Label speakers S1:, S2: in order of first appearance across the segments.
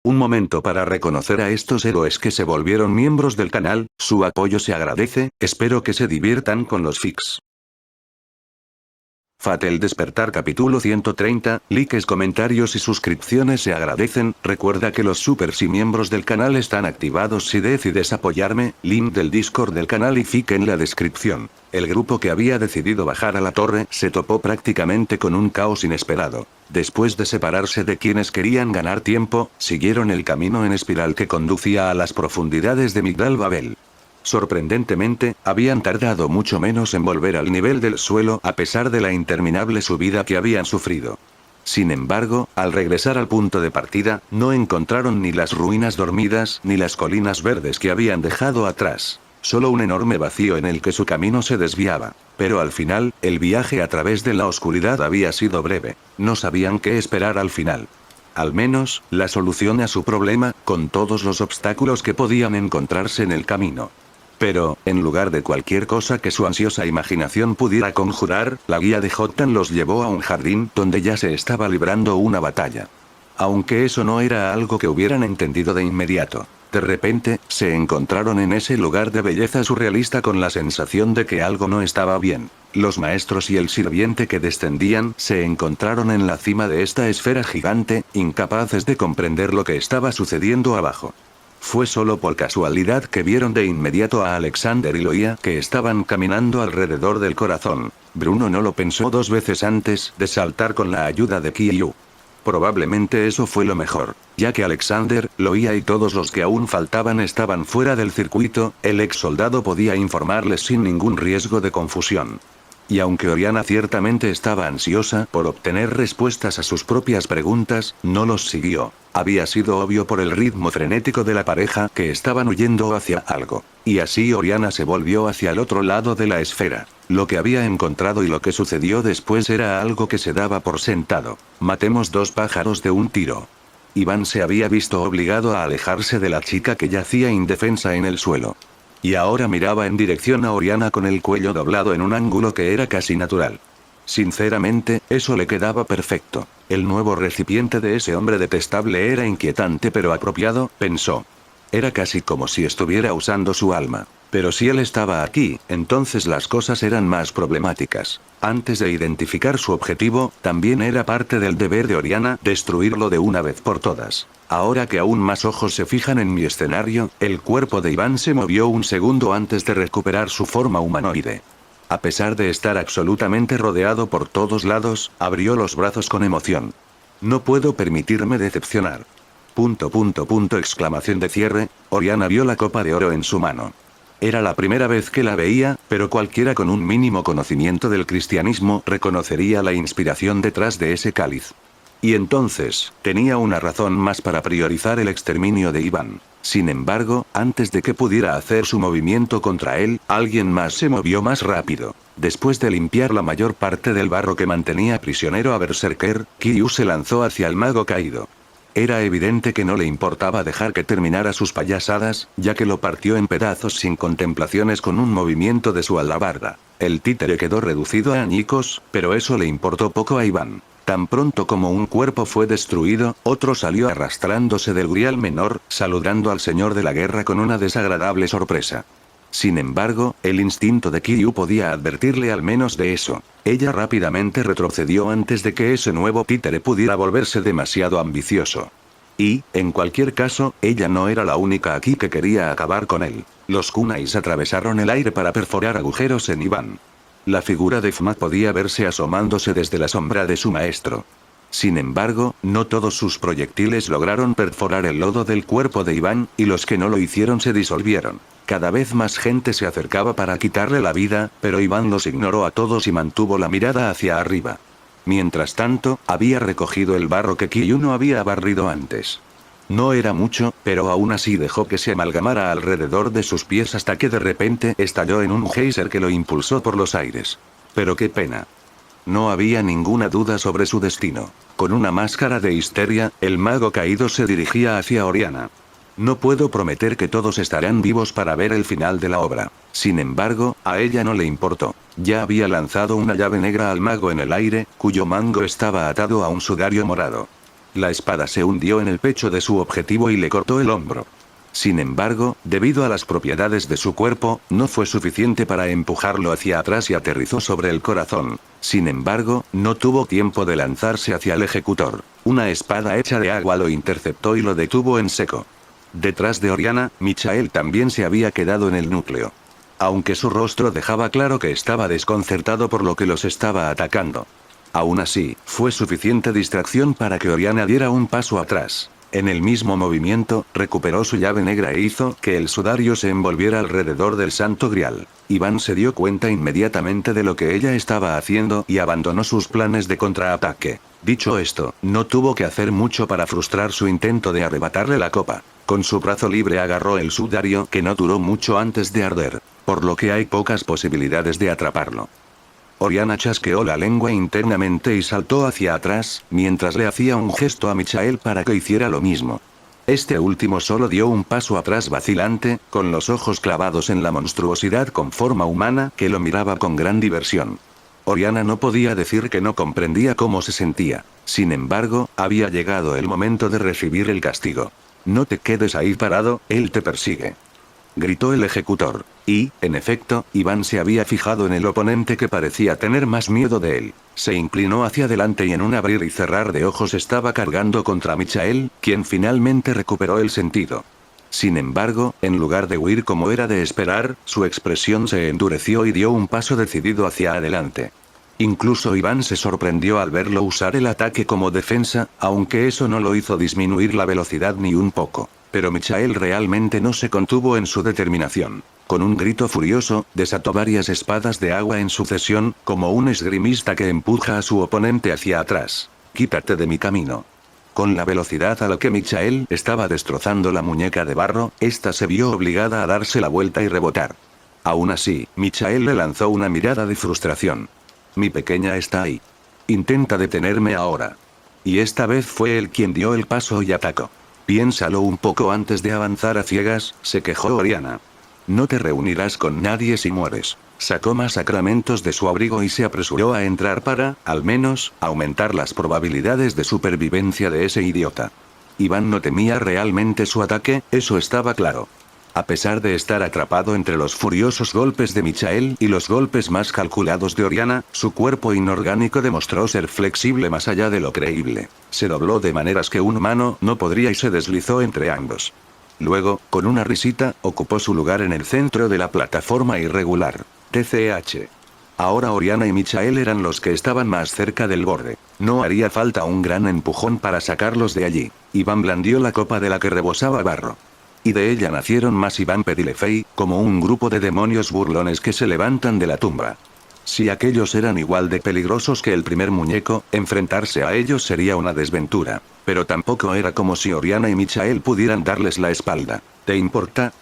S1: Un momento para reconocer a estos héroes que se volvieron miembros del canal, su apoyo se agradece, espero que se diviertan con los fics. Fate el despertar capítulo 130, likes, comentarios y suscripciones se agradecen, recuerda que los supers y miembros del canal están activados si decides apoyarme, link del Discord del canal y fic en la descripción. El grupo que había decidido bajar a la torre se topó prácticamente con un caos inesperado. Después de separarse de quienes querían ganar tiempo, siguieron el camino en espiral que conducía a las profundidades de Migdal Babel. Sorprendentemente, habían tardado mucho menos en volver al nivel del suelo a pesar de la interminable subida que habían sufrido. Sin embargo, al regresar al punto de partida, no encontraron ni las ruinas dormidas ni las colinas verdes que habían dejado atrás. Solo un enorme vacío en el que su camino se desviaba. Pero al final, el viaje a través de la oscuridad había sido breve. No sabían qué esperar al final. Al menos, la solución a su problema, con todos los obstáculos que podían encontrarse en el camino. Pero, en lugar de cualquier cosa que su ansiosa imaginación pudiera conjurar, la guía de Jotan los llevó a un jardín donde ya se estaba librando una batalla. Aunque eso no era algo que hubieran entendido de inmediato. De repente, se encontraron en ese lugar de belleza surrealista con la sensación de que algo no estaba bien. Los maestros y el sirviente que descendían se encontraron en la cima de esta esfera gigante, incapaces de comprender lo que estaba sucediendo abajo. Fue solo por casualidad que vieron de inmediato a Alexander y Loia que estaban caminando alrededor del corazón. Bruno no lo pensó dos veces antes de saltar con la ayuda de Kyu. Probablemente eso fue lo mejor, ya que Alexander, Loia y todos los que aún faltaban estaban fuera del circuito, el ex soldado podía informarles sin ningún riesgo de confusión. Y aunque Oriana ciertamente estaba ansiosa por obtener respuestas a sus propias preguntas, no los siguió. Había sido obvio por el ritmo frenético de la pareja que estaban huyendo hacia algo. Y así Oriana se volvió hacia el otro lado de la esfera. Lo que había encontrado y lo que sucedió después era algo que se daba por sentado. Matemos dos pájaros de un tiro. Iván se había visto obligado a alejarse de la chica que yacía indefensa en el suelo. Y ahora miraba en dirección a Oriana con el cuello doblado en un ángulo que era casi natural. Sinceramente, eso le quedaba perfecto. El nuevo recipiente de ese hombre detestable era inquietante pero apropiado, pensó. Era casi como si estuviera usando su alma. Pero si él estaba aquí, entonces las cosas eran más problemáticas. Antes de identificar su objetivo, también era parte del deber de Oriana destruirlo de una vez por todas. Ahora que aún más ojos se fijan en mi escenario, el cuerpo de Iván se movió un segundo antes de recuperar su forma humanoide. A pesar de estar absolutamente rodeado por todos lados, abrió los brazos con emoción. No puedo permitirme decepcionar. Exclamación de cierre, Oriana vio la copa de oro en su mano. Era la primera vez que la veía, pero cualquiera con un mínimo conocimiento del cristianismo reconocería la inspiración detrás de ese cáliz. Y entonces, tenía una razón más para priorizar el exterminio de Iván. Sin embargo, antes de que pudiera hacer su movimiento contra él, alguien más se movió más rápido. Después de limpiar la mayor parte del barro que mantenía prisionero a Berserker, Kyu se lanzó hacia el mago caído. Era evidente que no le importaba dejar que terminara sus payasadas, ya que lo partió en pedazos sin contemplaciones con un movimiento de su alabarda. El títere quedó reducido a añicos, pero eso le importó poco a Iván. Tan pronto como un cuerpo fue destruido, otro salió arrastrándose del grial menor, saludando al señor de la guerra con una desagradable sorpresa. Sin embargo, el instinto de Kyu podía advertirle al menos de eso. Ella rápidamente retrocedió antes de que ese nuevo títere pudiera volverse demasiado ambicioso. Y, en cualquier caso, ella no era la única aquí que quería acabar con él. Los kunais atravesaron el aire para perforar agujeros en Iván. La figura de Fma podía verse asomándose desde la sombra de su maestro. Sin embargo, no todos sus proyectiles lograron perforar el lodo del cuerpo de Iván, y los que no lo hicieron se disolvieron. Cada vez más gente se acercaba para quitarle la vida, pero Iván los ignoró a todos y mantuvo la mirada hacia arriba. Mientras tanto, había recogido el barro que Kyu no había barrido antes. No era mucho, pero aún así dejó que se amalgamara alrededor de sus pies hasta que de repente estalló en un geyser que lo impulsó por los aires. Pero qué pena. No había ninguna duda sobre su destino. Con una máscara de histeria, el mago caído se dirigía hacia Oriana. No puedo prometer que todos estarán vivos para ver el final de la obra. Sin embargo, a ella no le importó. Ya había lanzado una llave negra al mago en el aire, cuyo mango estaba atado a un sudario morado. La espada se hundió en el pecho de su objetivo y le cortó el hombro. Sin embargo, debido a las propiedades de su cuerpo, no fue suficiente para empujarlo hacia atrás y aterrizó sobre el corazón. Sin embargo, no tuvo tiempo de lanzarse hacia el ejecutor. Una espada hecha de agua lo interceptó y lo detuvo en seco. Detrás de Oriana, Michael también se había quedado en el núcleo. Aunque su rostro dejaba claro que estaba desconcertado por lo que los estaba atacando. Aún así, fue suficiente distracción para que Oriana diera un paso atrás. En el mismo movimiento, recuperó su llave negra e hizo que el sudario se envolviera alrededor del Santo Grial. Iván se dio cuenta inmediatamente de lo que ella estaba haciendo y abandonó sus planes de contraataque. Dicho esto, no tuvo que hacer mucho para frustrar su intento de arrebatarle la copa. Con su brazo libre agarró el sudario que no duró mucho antes de arder, por lo que hay pocas posibilidades de atraparlo. Oriana chasqueó la lengua internamente y saltó hacia atrás, mientras le hacía un gesto a Michael para que hiciera lo mismo. Este último solo dio un paso atrás vacilante, con los ojos clavados en la monstruosidad con forma humana que lo miraba con gran diversión. Oriana no podía decir que no comprendía cómo se sentía. Sin embargo, había llegado el momento de recibir el castigo. No te quedes ahí parado, él te persigue. Gritó el ejecutor. Y, en efecto, Iván se había fijado en el oponente que parecía tener más miedo de él. Se inclinó hacia adelante y en un abrir y cerrar de ojos estaba cargando contra Michael, quien finalmente recuperó el sentido. Sin embargo, en lugar de huir como era de esperar, su expresión se endureció y dio un paso decidido hacia adelante. Incluso Iván se sorprendió al verlo usar el ataque como defensa, aunque eso no lo hizo disminuir la velocidad ni un poco. Pero Michael realmente no se contuvo en su determinación. Con un grito furioso, desató varias espadas de agua en sucesión, como un esgrimista que empuja a su oponente hacia atrás. «Quítate de mi camino». Con la velocidad a la que Michael estaba destrozando la muñeca de barro, ésta se vio obligada a darse la vuelta y rebotar. Aún así, Michael le lanzó una mirada de frustración. «Mi pequeña está ahí. Intenta detenerme ahora». Y esta vez fue él quien dio el paso y atacó. «Piénsalo un poco antes de avanzar a ciegas», se quejó Oriana. «No te reunirás con nadie si mueres». Sacó más sacramentos de su abrigo y se apresuró a entrar para, al menos, aumentar las probabilidades de supervivencia de ese idiota. Iván no temía realmente su ataque, eso estaba claro. A pesar de estar atrapado entre los furiosos golpes de Michael y los golpes más calculados de Oriana, su cuerpo inorgánico demostró ser flexible más allá de lo creíble. Se dobló de maneras que un humano no podría y se deslizó entre ambos. Luego, con una risita, ocupó su lugar en el centro de la plataforma irregular. TCH. Ahora Oriana y Michael eran los que estaban más cerca del borde. No haría falta un gran empujón para sacarlos de allí. Iván blandió la copa de la que rebosaba barro. Y de ella nacieron más Iván Pedilefei, como un grupo de demonios burlones que se levantan de la tumba. Si aquellos eran igual de peligrosos que el primer muñeco, enfrentarse a ellos sería una desventura. Pero tampoco era como si Oriana y Michael pudieran darles la espalda. ¿Te importa?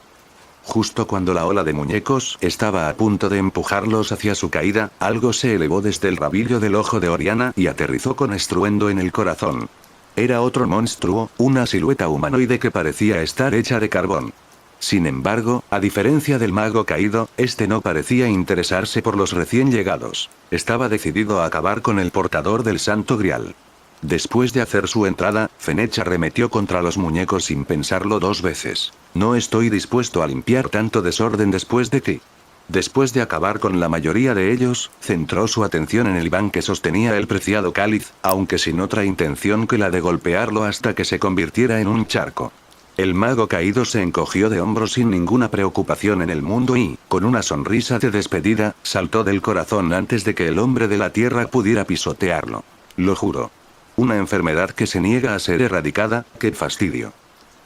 S1: Justo cuando la ola de muñecos estaba a punto de empujarlos hacia su caída, algo se elevó desde el rabillo del ojo de Oriana y aterrizó con estruendo en el corazón. Era otro monstruo, una silueta humanoide que parecía estar hecha de carbón. Sin embargo, a diferencia del mago caído, este no parecía interesarse por los recién llegados. Estaba decidido a acabar con el portador del Santo Grial. Después de hacer su entrada, Fenech arremetió contra los muñecos sin pensarlo dos veces. «No estoy dispuesto a limpiar tanto desorden después de ti». Después de acabar con la mayoría de ellos, centró su atención en el Iván que sostenía el preciado cáliz, aunque sin otra intención que la de golpearlo hasta que se convirtiera en un charco. El mago caído se encogió de hombros sin ninguna preocupación en el mundo y, con una sonrisa de despedida, saltó del corazón antes de que el hombre de la tierra pudiera pisotearlo. «Lo juro. Una enfermedad que se niega a ser erradicada, qué fastidio».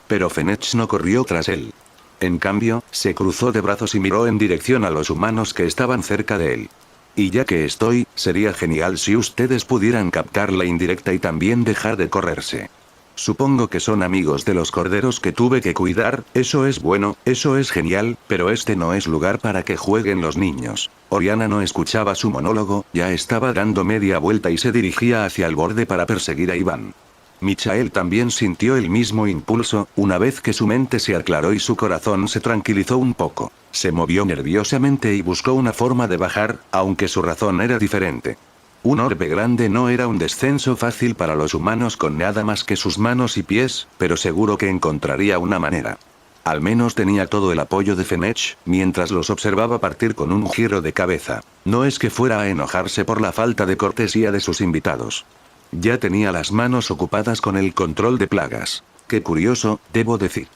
S1: Pero Fenech no corrió tras él. En cambio, se cruzó de brazos y miró en dirección a los humanos que estaban cerca de él. «Y ya que estoy, sería genial si ustedes pudieran captar la indirecta y también dejar de correrse. Supongo que son amigos de los corderos que tuve que cuidar, eso es bueno, eso es genial, pero este no es lugar para que jueguen los niños». Oriana no escuchaba su monólogo, ya estaba dando media vuelta y se dirigía hacia el borde para perseguir a Iván. Michael también sintió el mismo impulso, una vez que su mente se aclaró y su corazón se tranquilizó un poco. Se movió nerviosamente y buscó una forma de bajar, aunque su razón era diferente. Un orbe grande no era un descenso fácil para los humanos con nada más que sus manos y pies, pero seguro que encontraría una manera. Al menos tenía todo el apoyo de Fenech, mientras los observaba partir con un giro de cabeza. No es que fuera a enojarse por la falta de cortesía de sus invitados. Ya tenía las manos ocupadas con el control de plagas. Qué curioso, debo decir.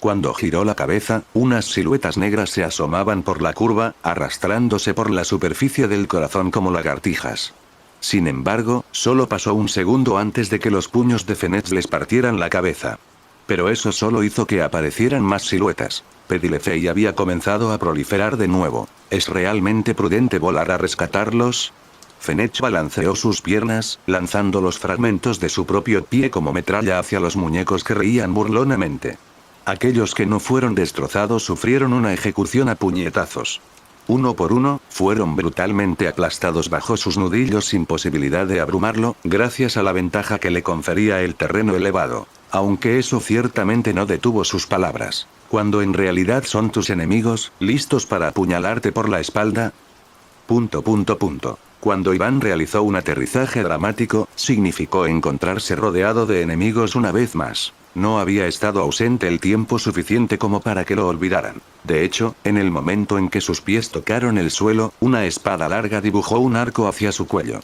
S1: Cuando giró la cabeza, unas siluetas negras se asomaban por la curva, arrastrándose por la superficie del corazón como lagartijas. Sin embargo, solo pasó un segundo antes de que los puños de Fenech les partieran la cabeza. Pero eso solo hizo que aparecieran más siluetas. Pedilefei había comenzado a proliferar de nuevo. ¿Es realmente prudente volar a rescatarlos? Fenech balanceó sus piernas, lanzando los fragmentos de su propio pie como metralla hacia los muñecos que reían burlonamente. Aquellos que no fueron destrozados sufrieron una ejecución a puñetazos. Uno por uno, fueron brutalmente aplastados bajo sus nudillos sin posibilidad de abrumarlo, gracias a la ventaja que le confería el terreno elevado. Aunque eso ciertamente no detuvo sus palabras. Cuando en realidad son tus enemigos, listos para apuñalarte por la espalda. Cuando Iván realizó un aterrizaje dramático, significó encontrarse rodeado de enemigos una vez más. No había estado ausente el tiempo suficiente como para que lo olvidaran. De hecho, en el momento en que sus pies tocaron el suelo, una espada larga dibujó un arco hacia su cuello.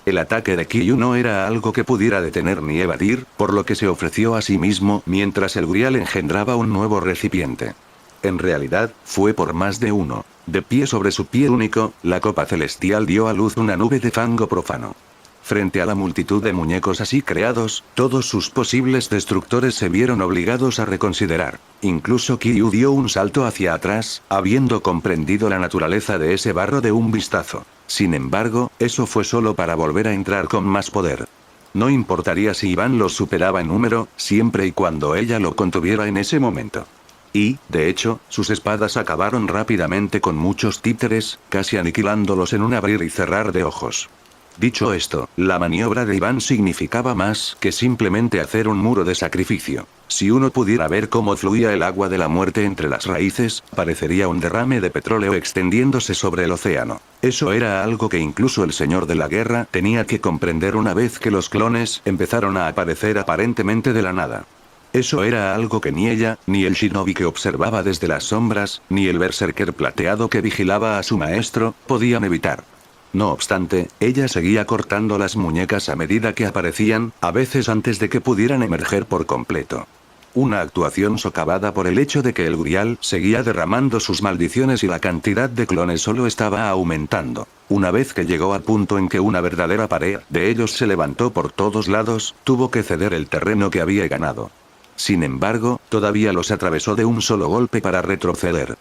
S1: El ataque de Kyu no era algo que pudiera detener ni evadir, por lo que se ofreció a sí mismo mientras el Grial engendraba un nuevo recipiente. En realidad, fue por más de uno. De pie sobre su pie único, la copa celestial dio a luz una nube de fango profano. Frente a la multitud de muñecos así creados, todos sus posibles destructores se vieron obligados a reconsiderar. Incluso Kyu dio un salto hacia atrás, habiendo comprendido la naturaleza de ese barro de un vistazo. Sin embargo, eso fue solo para volver a entrar con más poder. No importaría si Iván los superaba en número, siempre y cuando ella lo contuviera en ese momento. Y, de hecho, sus espadas acabaron rápidamente con muchos títeres, casi aniquilándolos en un abrir y cerrar de ojos. Dicho esto, la maniobra de Iván significaba más que simplemente hacer un muro de sacrificio. Si uno pudiera ver cómo fluía el agua de la muerte entre las raíces, parecería un derrame de petróleo extendiéndose sobre el océano. Eso era algo que incluso el Señor de la Guerra tenía que comprender una vez que los clones empezaron a aparecer aparentemente de la nada. Eso era algo que ni ella, ni el shinobi que observaba desde las sombras, ni el berserker plateado que vigilaba a su maestro, podían evitar. No obstante, ella seguía cortando las muñecas a medida que aparecían, a veces antes de que pudieran emerger por completo. Una actuación socavada por el hecho de que el Grial seguía derramando sus maldiciones y la cantidad de clones solo estaba aumentando. Una vez que llegó al punto en que una verdadera pared de ellos se levantó por todos lados, tuvo que ceder el terreno que había ganado. Sin embargo, todavía los atravesó de un solo golpe para retroceder.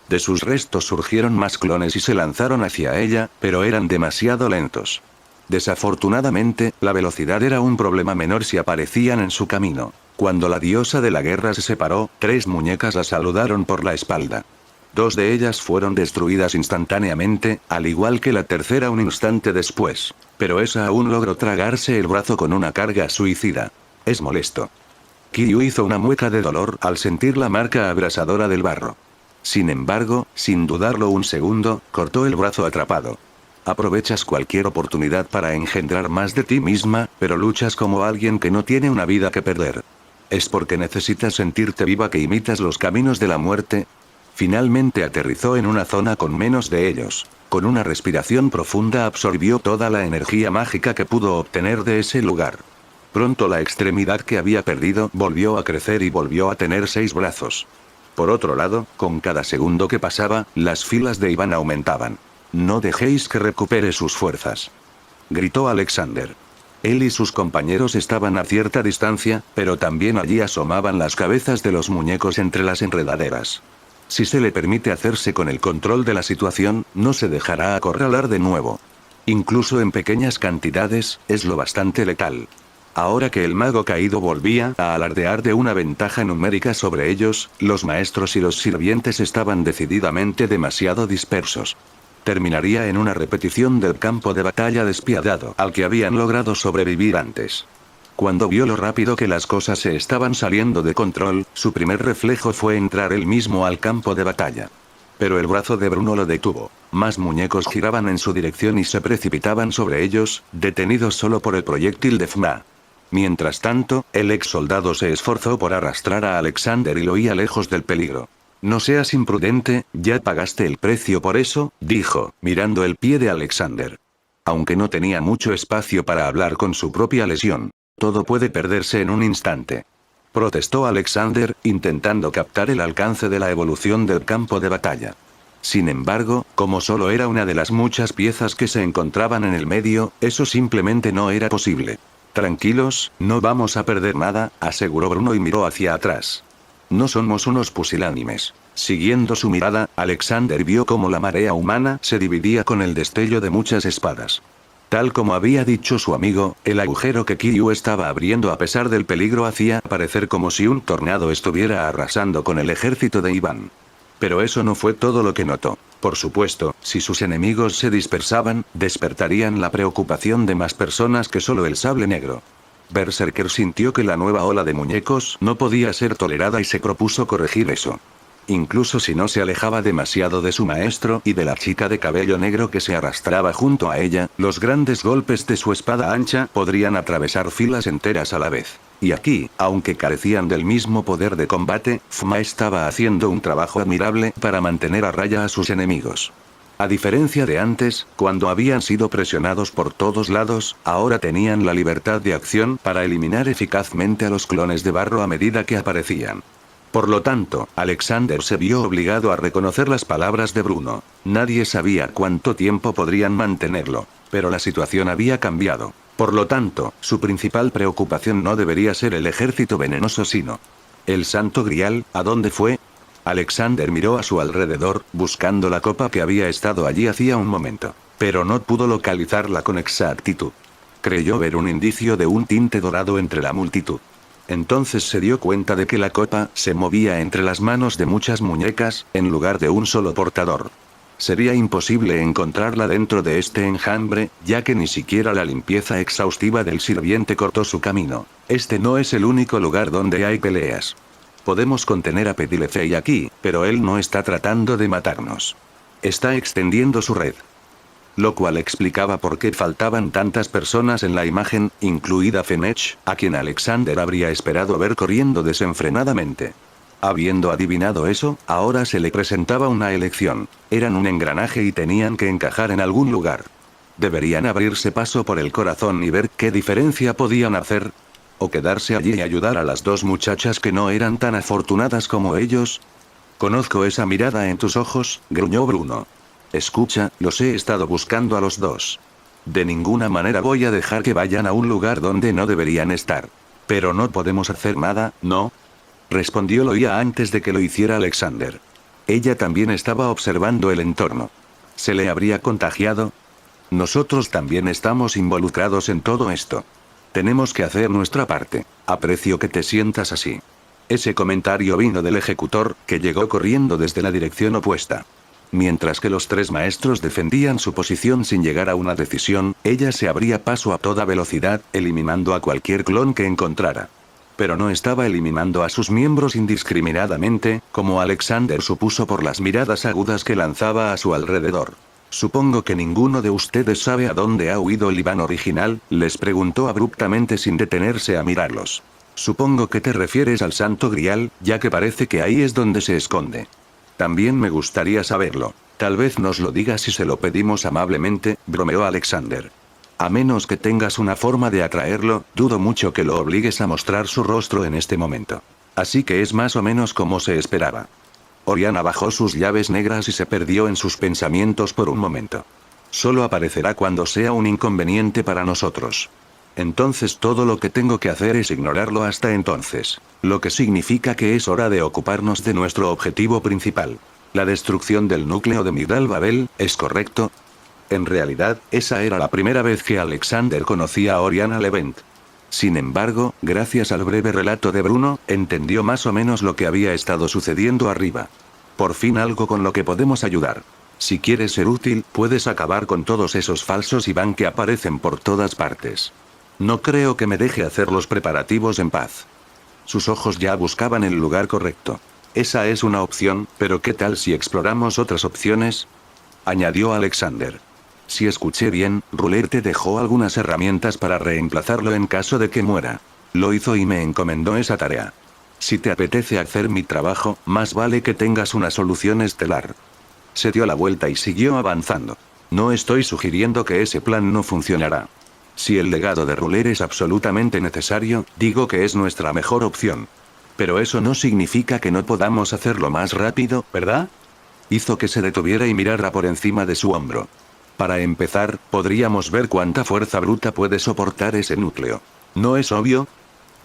S1: De sus restos surgieron más clones y se lanzaron hacia ella, pero eran demasiado lentos. Desafortunadamente, la velocidad era un problema menor si aparecían en su camino. Cuando la diosa de la guerra se separó, 3 muñecas la saludaron por la espalda. 2 de ellas fueron destruidas instantáneamente, al igual que la tercera un instante después. Pero esa aún logró tragarse el brazo con una carga suicida. Es molesto. Kyu hizo una mueca de dolor al sentir la marca abrasadora del barro. Sin embargo, sin dudarlo un segundo, cortó el brazo atrapado. Aprovechas cualquier oportunidad para engendrar más de ti misma, pero luchas como alguien que no tiene una vida que perder. ¿Es porque necesitas sentirte viva que imitas los caminos de la muerte? Finalmente aterrizó en una zona con menos de ellos. Con una respiración profunda absorbió toda la energía mágica que pudo obtener de ese lugar. Pronto la extremidad que había perdido volvió a crecer y volvió a tener 6 brazos. Por otro lado, con cada segundo que pasaba, las filas de Iván aumentaban. No dejéis que recupere sus fuerzas, gritó Alexander. Él y sus compañeros estaban a cierta distancia, pero también allí asomaban las cabezas de los muñecos entre las enredaderas. Si se le permite hacerse con el control de la situación, no se dejará acorralar de nuevo. Incluso en pequeñas cantidades, es lo bastante letal. Ahora que el mago caído volvía a alardear de una ventaja numérica sobre ellos, los maestros y los sirvientes estaban decididamente demasiado dispersos. Terminaría en una repetición del campo de batalla despiadado al que habían logrado sobrevivir antes. Cuando vio lo rápido que las cosas se estaban saliendo de control, su primer reflejo fue entrar él mismo al campo de batalla. Pero el brazo de Bruno lo detuvo. Más muñecos giraban en su dirección y se precipitaban sobre ellos, detenidos solo por el proyectil de Fma. Mientras tanto, el ex soldado se esforzó por arrastrar a Alexander y lo oía lejos del peligro. No seas imprudente, ya pagaste el precio por eso, dijo, mirando el pie de Alexander. Aunque no tenía mucho espacio para hablar con su propia lesión. Todo puede perderse en un instante. Protestó Alexander, intentando captar el alcance de la evolución del campo de batalla. Sin embargo, como solo era una de las muchas piezas que se encontraban en el medio, eso simplemente no era posible. Tranquilos, no vamos a perder nada, aseguró Bruno y miró hacia atrás. No somos unos pusilánimes. Siguiendo su mirada, Alexander vio cómo la marea humana se dividía con el destello de muchas espadas. Tal como había dicho su amigo, el agujero que Kiryu estaba abriendo a pesar del peligro hacía parecer como si un tornado estuviera arrasando con el ejército de Iván. Pero eso no fue todo lo que notó. Por supuesto, si sus enemigos se dispersaban, despertarían la preocupación de más personas que solo el sable negro. Berserker sintió que la nueva ola de muñecos no podía ser tolerada y se propuso corregir eso. Incluso si no se alejaba demasiado de su maestro y de la chica de cabello negro que se arrastraba junto a ella, los grandes golpes de su espada ancha podrían atravesar filas enteras a la vez. Y aquí, aunque carecían del mismo poder de combate, Fma estaba haciendo un trabajo admirable para mantener a raya a sus enemigos. A diferencia de antes, cuando habían sido presionados por todos lados, ahora tenían la libertad de acción para eliminar eficazmente a los clones de barro a medida que aparecían. Por lo tanto, Alexander se vio obligado a reconocer las palabras de Bruno. Nadie sabía cuánto tiempo podrían mantenerlo, pero la situación había cambiado. Por lo tanto, su principal preocupación no debería ser el ejército venenoso sino el Santo Grial. ¿A dónde fue? Alexander miró a su alrededor, buscando la copa que había estado allí hacía un momento, pero no pudo localizarla con exactitud. Creyó ver un indicio de un tinte dorado entre la multitud. Entonces se dio cuenta de que la copa se movía entre las manos de muchas muñecas, en lugar de un solo portador. Sería imposible encontrarla dentro de este enjambre, ya que ni siquiera la limpieza exhaustiva del sirviente cortó su camino. Este no es el único lugar donde hay peleas. Podemos contener a Pedilefei aquí, pero él no está tratando de matarnos. Está extendiendo su red. Lo cual explicaba por qué faltaban tantas personas en la imagen, incluida Fenech, a quien Alexander habría esperado ver corriendo desenfrenadamente. Habiendo adivinado eso, ahora se le presentaba una elección. Eran un engranaje y tenían que encajar en algún lugar. Deberían abrirse paso por el corazón y ver qué diferencia podían hacer. O quedarse allí y ayudar a las dos muchachas que no eran tan afortunadas como ellos. Conozco esa mirada en tus ojos, gruñó Bruno. Escucha, los he estado buscando a los dos. De ninguna manera voy a dejar que vayan a un lugar donde no deberían estar. Pero no podemos hacer nada, ¿no? Respondió Loia antes de que lo hiciera Alexander. Ella también estaba observando el entorno. ¿Se le habría contagiado? Nosotros también estamos involucrados en todo esto. Tenemos que hacer nuestra parte. Aprecio que te sientas así. Ese comentario vino del ejecutor, que llegó corriendo desde la dirección opuesta. Mientras que los tres maestros defendían su posición sin llegar a una decisión, ella se abría paso a toda velocidad, eliminando a cualquier clon que encontrara. Pero no estaba eliminando a sus miembros indiscriminadamente, como Alexander supuso por las miradas agudas que lanzaba a su alrededor. Supongo que ninguno de ustedes sabe a dónde ha huido el Iván original, les preguntó abruptamente sin detenerse a mirarlos. Supongo que te refieres al Santo Grial, ya que parece que ahí es donde se esconde. También me gustaría saberlo. Tal vez nos lo digas si se lo pedimos amablemente, bromeó Alexander. A menos que tengas una forma de atraerlo, dudo mucho que lo obligues a mostrar su rostro en este momento. Así que es más o menos como se esperaba. Oriana bajó sus llaves negras y se perdió en sus pensamientos por un momento. Solo aparecerá cuando sea un inconveniente para nosotros. Entonces todo lo que tengo que hacer es ignorarlo hasta entonces. Lo que significa que es hora de ocuparnos de nuestro objetivo principal. La destrucción del núcleo de Migdal Babel, ¿es correcto? En realidad, esa era la primera vez que Alexander conocía a Oriana Levent. Sin embargo, gracias al breve relato de Bruno, entendió más o menos lo que había estado sucediendo arriba. Por fin algo con lo que podemos ayudar. Si quieres ser útil, puedes acabar con todos esos falsos Iván que aparecen por todas partes. No creo que me deje hacer los preparativos en paz. Sus ojos ya buscaban el lugar correcto. Esa es una opción, pero ¿qué tal si exploramos otras opciones? Añadió Alexander. Si escuché bien, Ruler te dejó algunas herramientas para reemplazarlo en caso de que muera. Lo hizo y me encomendó esa tarea. Si te apetece hacer mi trabajo, más vale que tengas una solución estelar. Se dio la vuelta y siguió avanzando. No estoy sugiriendo que ese plan no funcionará. Si el legado de Ruler es absolutamente necesario, digo que es nuestra mejor opción. Pero eso no significa que no podamos hacerlo más rápido, ¿verdad? Hizo que se detuviera y mirara por encima de su hombro. Para empezar, podríamos ver cuánta fuerza bruta puede soportar ese núcleo. ¿No es obvio?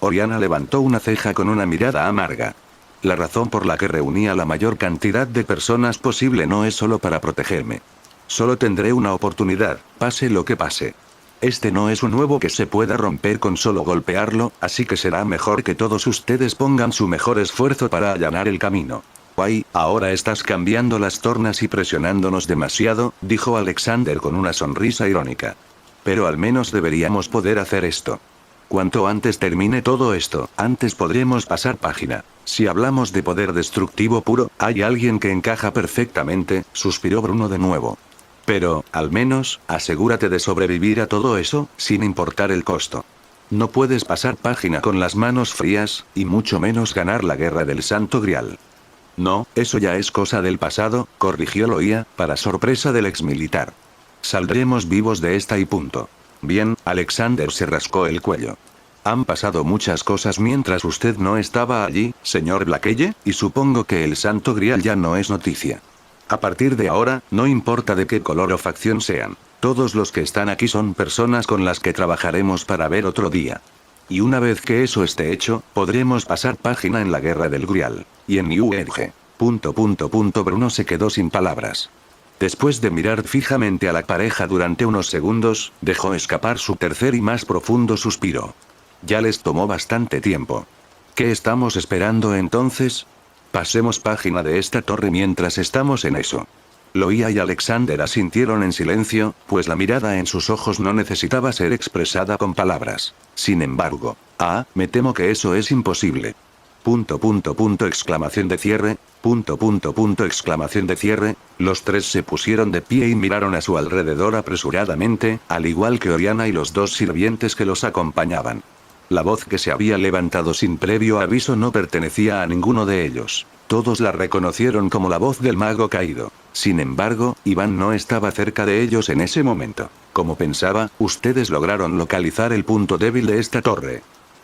S1: Oriana levantó una ceja con una mirada amarga. La razón por la que reunía la mayor cantidad de personas posible no es solo para protegerme. Solo tendré una oportunidad, pase lo que pase. Este no es un huevo que se pueda romper con solo golpearlo, así que será mejor que todos ustedes pongan su mejor esfuerzo para allanar el camino. Guay, ahora estás cambiando las tornas y presionándonos demasiado, dijo Alexander con una sonrisa irónica. Pero al menos deberíamos poder hacer esto. Cuanto antes termine todo esto, antes podremos pasar página. Si hablamos de poder destructivo puro, hay alguien que encaja perfectamente, suspiró Bruno de nuevo. Pero, al menos, asegúrate de sobrevivir a todo eso, sin importar el costo. No puedes pasar página con las manos frías, y mucho menos ganar la guerra del Santo Grial. No, eso ya es cosa del pasado, corrigió Loia, para sorpresa del exmilitar. Saldremos vivos de esta y punto. Bien, Alexander se rascó el cuello. Han pasado muchas cosas mientras usted no estaba allí, señor Blackelle, y supongo que el Santo Grial ya no es noticia. A partir de ahora, no importa de qué color o facción sean, todos los que están aquí son personas con las que trabajaremos para ver otro día. Y una vez que eso esté hecho, podremos pasar página en la guerra del Grial, y en New Age. Bruno se quedó sin palabras. Después de mirar fijamente a la pareja durante unos segundos, dejó escapar su tercer y más profundo suspiro. Ya les tomó bastante tiempo. ¿Qué estamos esperando entonces? Pasemos página de esta torre mientras estamos en eso. Loia y Alexander asintieron en silencio, pues la mirada en sus ojos no necesitaba ser expresada con palabras. Sin embargo, me temo que eso es imposible. Exclamación de cierre, exclamación de cierre, los tres se pusieron de pie y miraron a su alrededor apresuradamente, al igual que Oriana y los dos sirvientes que los acompañaban. La voz que se había levantado sin previo aviso no pertenecía a ninguno de ellos. Todos la reconocieron como la voz del mago caído. Sin embargo, Iván no estaba cerca de ellos en ese momento. Como pensaba, ustedes lograron localizar el punto débil de esta torre.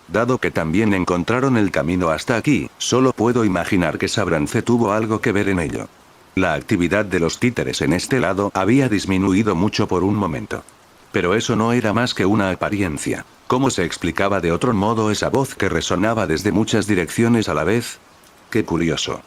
S1: Dado que también encontraron el camino hasta aquí, solo puedo imaginar que Sabrance tuvo algo que ver en ello. La actividad de los títeres en este lado había disminuido mucho por un momento. Pero eso no era más que una apariencia. ¿Cómo se explicaba de otro modo esa voz que resonaba desde muchas direcciones a la vez? Qué curioso.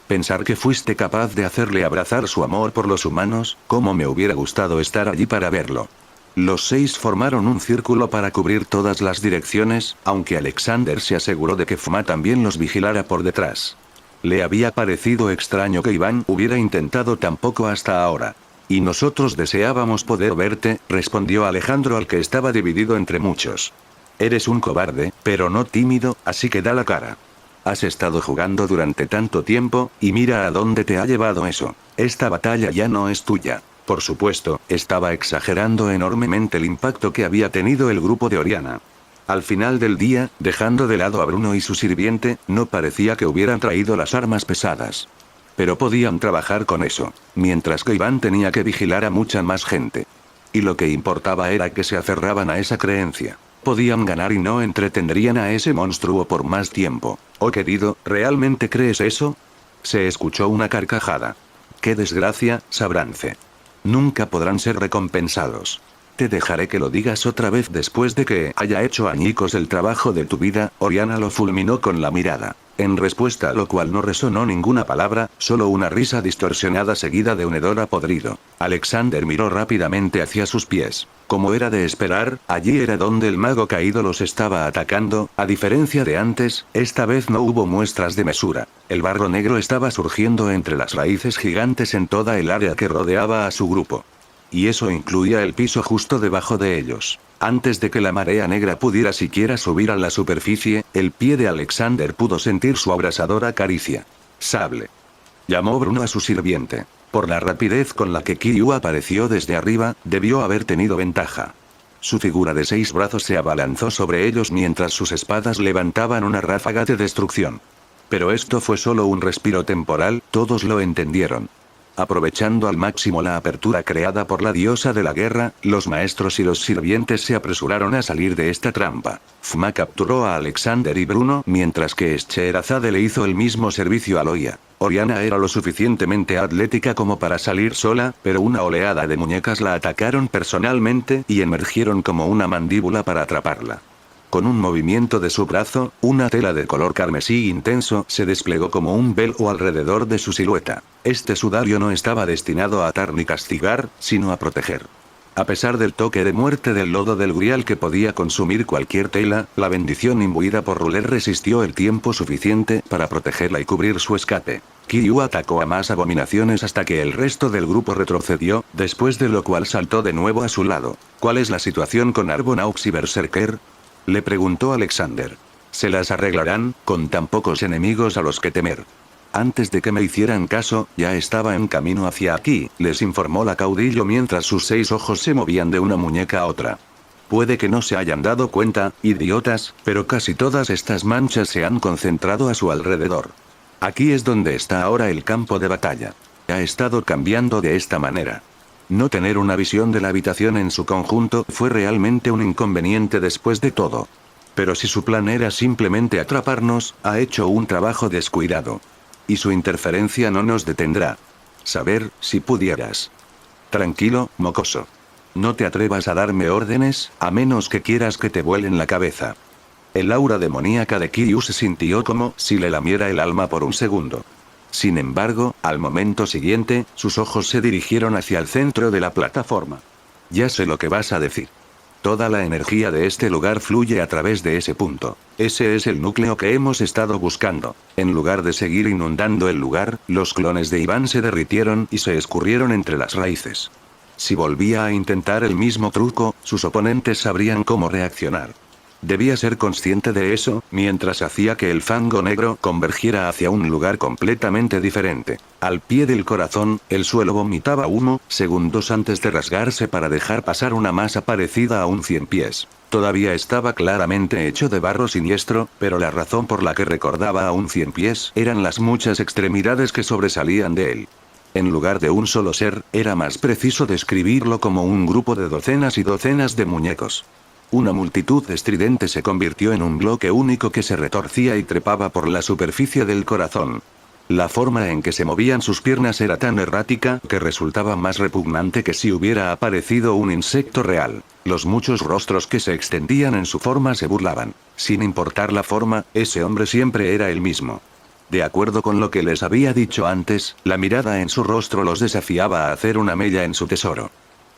S1: Pensar que fuiste capaz de hacerle abrazar su amor por los humanos, cómo me hubiera gustado estar allí para verlo. Los 6 formaron un círculo para cubrir todas las direcciones, aunque Alexander se aseguró de que Fuma también los vigilara por detrás. Le había parecido extraño que Iván hubiera intentado tan poco hasta ahora. Y nosotros deseábamos poder verte, respondió Alejandro al que estaba dividido entre muchos. Eres un cobarde, pero no tímido, así que da la cara. Has estado jugando durante tanto tiempo, y mira a dónde te ha llevado eso. Esta batalla ya no es tuya. Por supuesto, estaba exagerando enormemente el impacto que había tenido el grupo de Oriana. Al final del día, dejando de lado a Bruno y su sirviente, no parecía que hubieran traído las armas pesadas. Pero podían trabajar con eso, mientras que Iván tenía que vigilar a mucha más gente. Y lo que importaba era que se aferraban a esa creencia. Podían ganar y no entretendrían a ese monstruo por más tiempo. Oh querido, ¿realmente crees eso? Se escuchó una carcajada. ¡Qué desgracia, Sabrance! Nunca podrán ser recompensados. Te dejaré que lo digas otra vez después de que haya hecho añicos el trabajo de tu vida, Oriana lo fulminó con la mirada. En respuesta a lo cual no resonó ninguna palabra, solo una risa distorsionada seguida de un hedor a podrido. Alexander miró rápidamente hacia sus pies. Como era de esperar, allí era donde el mago caído los estaba atacando, a diferencia de antes, esta vez no hubo muestras de mesura. El barro negro estaba surgiendo entre las raíces gigantes en toda el área que rodeaba a su grupo. Y eso incluía el piso justo debajo de ellos. Antes de que la marea negra pudiera siquiera subir a la superficie, el pie de Alexander pudo sentir su abrasadora caricia. Sable. Llamó Bruno a su sirviente. Por la rapidez con la que Kiryu apareció desde arriba, debió haber tenido ventaja. Su figura de 6 brazos se abalanzó sobre ellos mientras sus espadas levantaban una ráfaga de destrucción. Pero esto fue solo un respiro temporal, todos lo entendieron. Aprovechando al máximo la apertura creada por la diosa de la guerra, los maestros y los sirvientes se apresuraron a salir de esta trampa. Fuma capturó a Alexander y Bruno mientras que Scheherazade le hizo el mismo servicio a Loia. Oriana era lo suficientemente atlética como para salir sola, pero una oleada de muñecas la atacaron personalmente y emergieron como una mandíbula para atraparla. Con un movimiento de su brazo, una tela de color carmesí intenso se desplegó como un velo alrededor de su silueta. Este sudario no estaba destinado a atar ni castigar, sino a proteger. A pesar del toque de muerte del lodo del Grial que podía consumir cualquier tela, la bendición imbuida por Ruler resistió el tiempo suficiente para protegerla y cubrir su escape. Kiryu atacó a más abominaciones hasta que el resto del grupo retrocedió, después de lo cual saltó de nuevo a su lado. ¿Cuál es la situación con Arbonaux y Berserker?, le preguntó Alexander. ¿Se las arreglarán, con tan pocos enemigos a los que temer? Antes de que me hicieran caso, ya estaba en camino hacia aquí, les informó la caudillo mientras sus 6 ojos se movían de una muñeca a otra. Puede que no se hayan dado cuenta, idiotas, pero casi todas estas manchas se han concentrado a su alrededor. Aquí es donde está ahora el campo de batalla. Ha estado cambiando de esta manera. No tener una visión de la habitación en su conjunto fue realmente un inconveniente después de todo. Pero si su plan era simplemente atraparnos, ha hecho un trabajo descuidado. Y su interferencia no nos detendrá. Saber, si pudieras. Tranquilo, mocoso. No te atrevas a darme órdenes, a menos que quieras que te vuelen la cabeza. El aura demoníaca de Kiryu se sintió como si le lamiera el alma por un segundo. Sin embargo, al momento siguiente, sus ojos se dirigieron hacia el centro de la plataforma. Ya sé lo que vas a decir. Toda la energía de este lugar fluye a través de ese punto. Ese es el núcleo que hemos estado buscando. En lugar de seguir inundando el lugar, los clones de Iván se derritieron y se escurrieron entre las raíces. Si volvía a intentar el mismo truco, sus oponentes sabrían cómo reaccionar. Debía ser consciente de eso, mientras hacía que el fango negro convergiera hacia un lugar completamente diferente. Al pie del corazón, el suelo vomitaba humo, segundos antes de rasgarse para dejar pasar una masa parecida a un 100 pies. Todavía estaba claramente hecho de barro siniestro, pero la razón por la que recordaba a un 100 pies eran las muchas extremidades que sobresalían de él. En lugar de un solo ser, era más preciso describirlo como un grupo de docenas y docenas de muñecos. Una multitud estridente se convirtió en un bloque único que se retorcía y trepaba por la superficie del corazón. La forma en que se movían sus piernas era tan errática que resultaba más repugnante que si hubiera aparecido un insecto real. Los muchos rostros que se extendían en su forma se burlaban. Sin importar la forma, ese hombre siempre era el mismo. De acuerdo con lo que les había dicho antes, la mirada en su rostro los desafiaba a hacer una mella en su tesoro.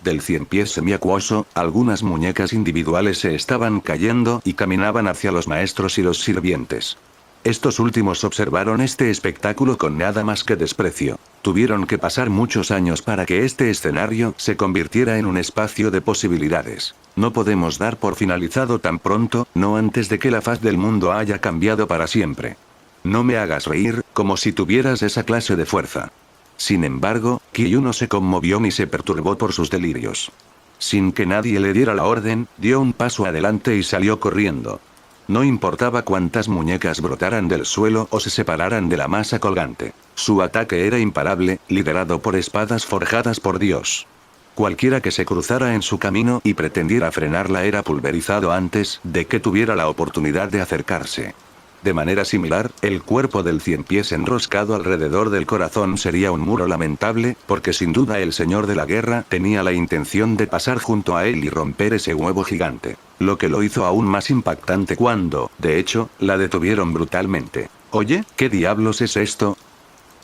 S1: Del 100 pies semiacuoso, algunas muñecas individuales se estaban cayendo y caminaban hacia los maestros y los sirvientes. Estos últimos observaron este espectáculo con nada más que desprecio. Tuvieron que pasar muchos años para que este escenario se convirtiera en un espacio de posibilidades. No podemos dar por finalizado tan pronto, no antes de que la faz del mundo haya cambiado para siempre. No me hagas reír, como si tuvieras esa clase de fuerza. Sin embargo, Kiryu no se conmovió ni se perturbó por sus delirios. Sin que nadie le diera la orden, dio un paso adelante y salió corriendo. No importaba cuántas muñecas brotaran del suelo o se separaran de la masa colgante. Su ataque era imparable, liderado por espadas forjadas por Dios. Cualquiera que se cruzara en su camino y pretendiera frenarla era pulverizado antes de que tuviera la oportunidad de acercarse. De manera similar, el cuerpo del 100 pies enroscado alrededor del corazón sería un muro lamentable, porque sin duda el señor de la guerra tenía la intención de pasar junto a él y romper ese huevo gigante. Lo que lo hizo aún más impactante cuando, de hecho, la detuvieron brutalmente. Oye, ¿qué diablos es esto?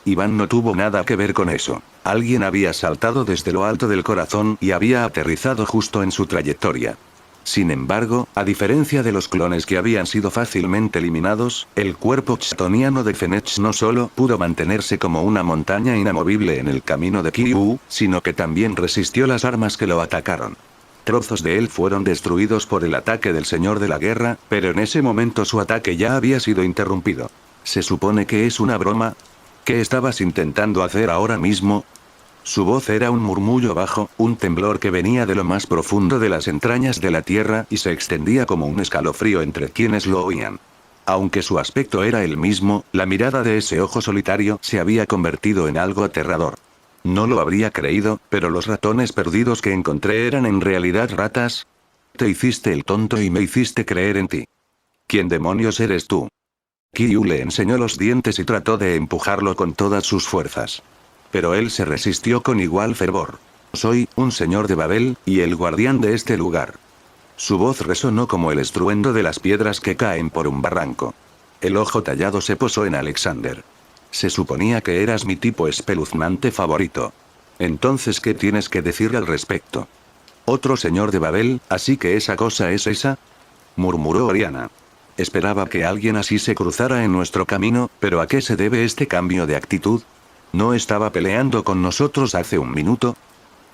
S1: Iván no tuvo nada que ver con eso. Alguien había saltado desde lo alto del corazón y había aterrizado justo en su trayectoria. Sin embargo, a diferencia de los clones que habían sido fácilmente eliminados, el cuerpo chtoniano de Fenech no solo pudo mantenerse como una montaña inamovible en el camino de Kiryu, sino que también resistió las armas que lo atacaron. Trozos de él fueron destruidos por el ataque del señor de la guerra, pero en ese momento su ataque ya había sido interrumpido. ¿Se supone que es una broma? ¿Qué estabas intentando hacer ahora mismo? Su voz era un murmullo bajo, un temblor que venía de lo más profundo de las entrañas de la tierra y se extendía como un escalofrío entre quienes lo oían. Aunque su aspecto era el mismo, la mirada de ese ojo solitario se había convertido en algo aterrador. No lo habría creído, pero los ratones perdidos que encontré eran en realidad ratas. Te hiciste el tonto y me hiciste creer en ti. ¿Quién demonios eres tú? Kiryu le enseñó los dientes y trató de empujarlo con todas sus fuerzas. Pero él se resistió con igual fervor. Soy un señor de Babel, y el guardián de este lugar. Su voz resonó como el estruendo de las piedras que caen por un barranco. El ojo tallado se posó en Alexander. Se suponía que eras mi tipo espeluznante favorito. Entonces, ¿qué tienes que decir al respecto? Otro señor de Babel, ¿así que esa cosa es esa? Murmuró Oriana. Esperaba que alguien así se cruzara en nuestro camino, pero ¿a qué se debe este cambio de actitud? ¿No estaba peleando con nosotros hace un minuto?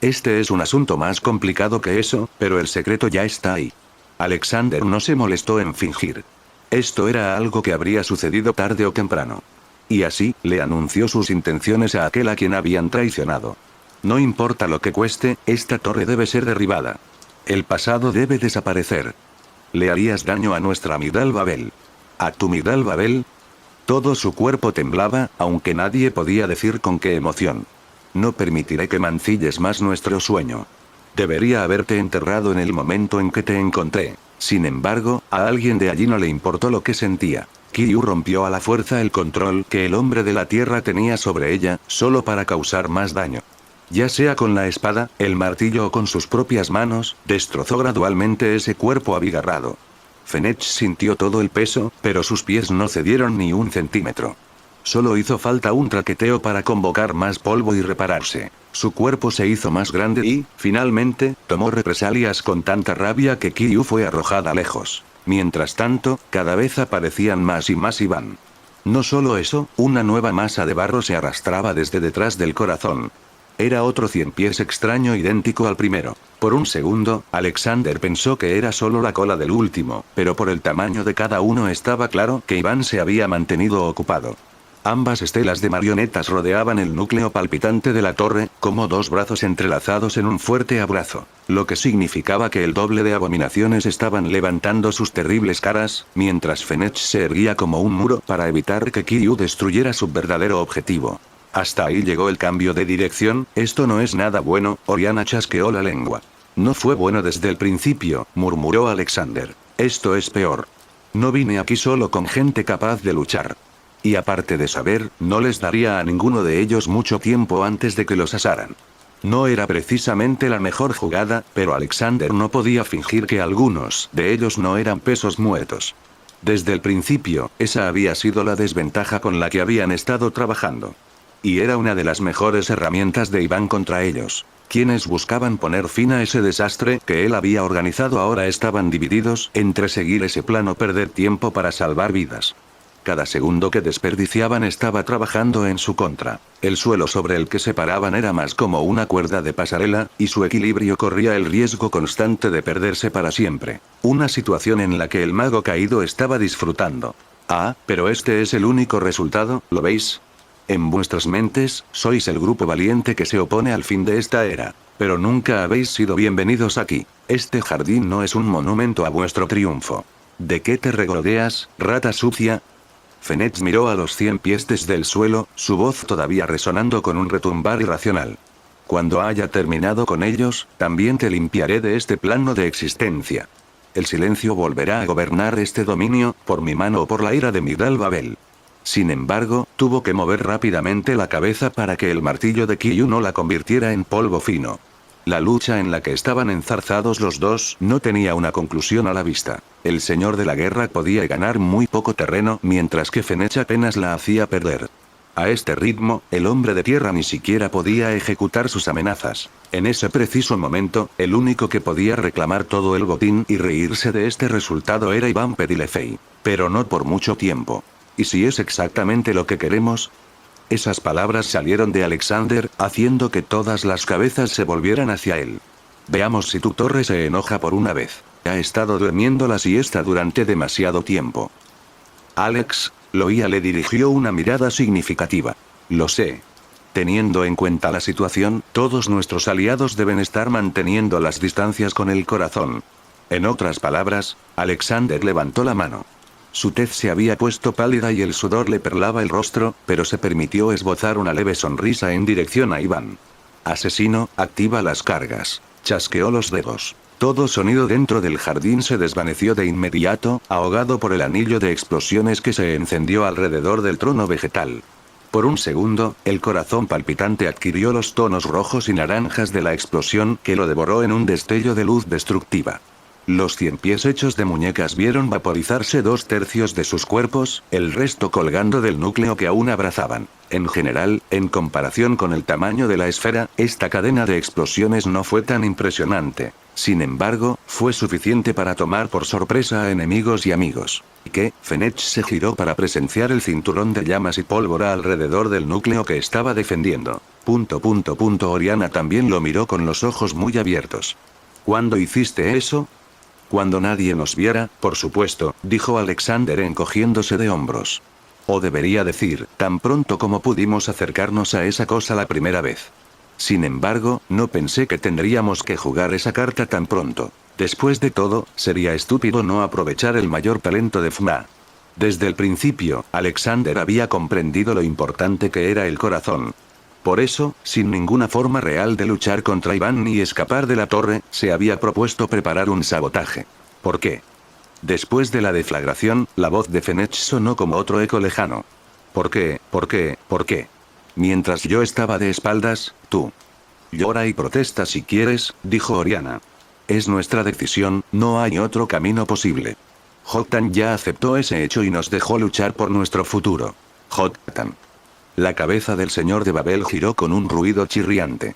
S1: Este es un asunto más complicado que eso, pero el secreto ya está ahí. Alexander no se molestó en fingir. Esto era algo que habría sucedido tarde o temprano. Y así, le anunció sus intenciones a aquel a quien habían traicionado. No importa lo que cueste, esta torre debe ser derribada. El pasado debe desaparecer. Le harías daño a nuestra Migdal Babel. ¿A tu Migdal Babel? Todo su cuerpo temblaba, aunque nadie podía decir con qué emoción. No permitiré que mancilles más nuestro sueño. Debería haberte enterrado en el momento en que te encontré. Sin embargo, a alguien de allí no le importó lo que sentía. Kiryu rompió a la fuerza el control que el hombre de la tierra tenía sobre ella, solo para causar más daño. Ya sea con la espada, el martillo o con sus propias manos, destrozó gradualmente ese cuerpo abigarrado. Fenech sintió todo el peso, pero sus pies no cedieron ni un centímetro. Solo hizo falta un traqueteo para convocar más polvo y repararse. Su cuerpo se hizo más grande y, finalmente, tomó represalias con tanta rabia que Kiryu fue arrojada lejos. Mientras tanto, cada vez aparecían más y más Iván. No solo eso, una nueva masa de barro se arrastraba desde detrás del corazón. Era otro cienpiés extraño idéntico al primero. Por un segundo, Alexander pensó que era solo la cola del último, pero por el tamaño de cada uno estaba claro que Iván se había mantenido ocupado. Ambas estelas de marionetas rodeaban el núcleo palpitante de la torre, como dos brazos entrelazados en un fuerte abrazo, lo que significaba que el doble de abominaciones estaban levantando sus terribles caras, mientras Fenech se erguía como un muro para evitar que Kiryu destruyera su verdadero objetivo. Hasta ahí llegó el cambio de dirección. Esto no es nada bueno, Oriana chasqueó la lengua. No fue bueno desde el principio, murmuró Alexander. Esto es peor. No vine aquí solo con gente capaz de luchar. Y aparte de saber, no les daría a ninguno de ellos mucho tiempo antes de que los asaran. No era precisamente la mejor jugada, pero Alexander no podía fingir que algunos de ellos no eran pesos muertos. Desde el principio, esa había sido la desventaja con la que habían estado trabajando. Y era una de las mejores herramientas de Iván contra ellos. Quienes buscaban poner fin a ese desastre que él había organizado ahora estaban divididos entre seguir ese plan o perder tiempo para salvar vidas. Cada segundo que desperdiciaban estaba trabajando en su contra. El suelo sobre el que se paraban era más como una cuerda de pasarela, y su equilibrio corría el riesgo constante de perderse para siempre. Una situación en la que el mago caído estaba disfrutando. Ah, pero este es el único resultado, ¿lo veis? En vuestras mentes, sois el grupo valiente que se opone al fin de esta era. Pero nunca habéis sido bienvenidos aquí. Este jardín no es un monumento a vuestro triunfo. ¿De qué te regodeas, rata sucia? Fenech miró a los 100 pies desde el suelo, su voz todavía resonando con un retumbar irracional. Cuando haya terminado con ellos, también te limpiaré de este plano de existencia. El silencio volverá a gobernar este dominio, por mi mano o por la ira de Migdal Babel. Sin embargo, tuvo que mover rápidamente la cabeza para que el martillo de Kiryu no la convirtiera en polvo fino. La lucha en la que estaban enzarzados los dos no tenía una conclusión a la vista. El señor de la guerra podía ganar muy poco terreno, mientras que Fenech apenas la hacía perder. A este ritmo, el hombre de tierra ni siquiera podía ejecutar sus amenazas. En ese preciso momento, el único que podía reclamar todo el botín y reírse de este resultado era Iván Pedilefei. Pero no por mucho tiempo. ¿Y si es exactamente lo que queremos? Esas palabras salieron de Alexander, haciendo que todas las cabezas se volvieran hacia él. Veamos si tu torre se enoja por una vez. Ha estado durmiendo la siesta durante demasiado tiempo. Alex, Loia le dirigió una mirada significativa. Lo sé. Teniendo en cuenta la situación, todos nuestros aliados deben estar manteniendo las distancias con el corazón. En otras palabras, Alexander levantó la mano. Su tez se había puesto pálida y el sudor le perlaba el rostro, pero se permitió esbozar una leve sonrisa en dirección a Iván. Asesino, activa las cargas. Chasqueó los dedos. Todo sonido dentro del jardín se desvaneció de inmediato, ahogado por el anillo de explosiones que se encendió alrededor del trono vegetal. Por un segundo, el corazón palpitante adquirió los tonos rojos y naranjas de la explosión que lo devoró en un destello de luz destructiva. Los 100 pies hechos de muñecas vieron vaporizarse 2/3 de sus cuerpos, el resto colgando del núcleo que aún abrazaban. En general, en comparación con el tamaño de la esfera, esta cadena de explosiones no fue tan impresionante. Sin embargo, fue suficiente para tomar por sorpresa a enemigos y amigos. Que, Fenech se giró para presenciar el cinturón de llamas y pólvora alrededor del núcleo que estaba defendiendo. Oriana también lo miró con los ojos muy abiertos. ¿Cuándo hiciste eso? Cuando nadie nos viera, por supuesto, dijo Alexander encogiéndose de hombros. O debería decir, tan pronto como pudimos acercarnos a esa cosa la primera vez. Sin embargo, no pensé que tendríamos que jugar esa carta tan pronto. Después de todo, sería estúpido no aprovechar el mayor talento de Fma. Desde el principio, Alexander había comprendido lo importante que era el corazón. Por eso, sin ninguna forma real de luchar contra Iván ni escapar de la torre, se había propuesto preparar un sabotaje. ¿Por qué? Después de la deflagración, la voz de Fenech sonó como otro eco lejano. ¿Por qué? ¿Por qué? ¿Por qué? Mientras yo estaba de espaldas, tú. Llora y protesta si quieres, dijo Oriana. Es nuestra decisión, no hay otro camino posible. Jotan ya aceptó ese hecho y nos dejó luchar por nuestro futuro. Jotan. La cabeza del señor de Babel giró con un ruido chirriante.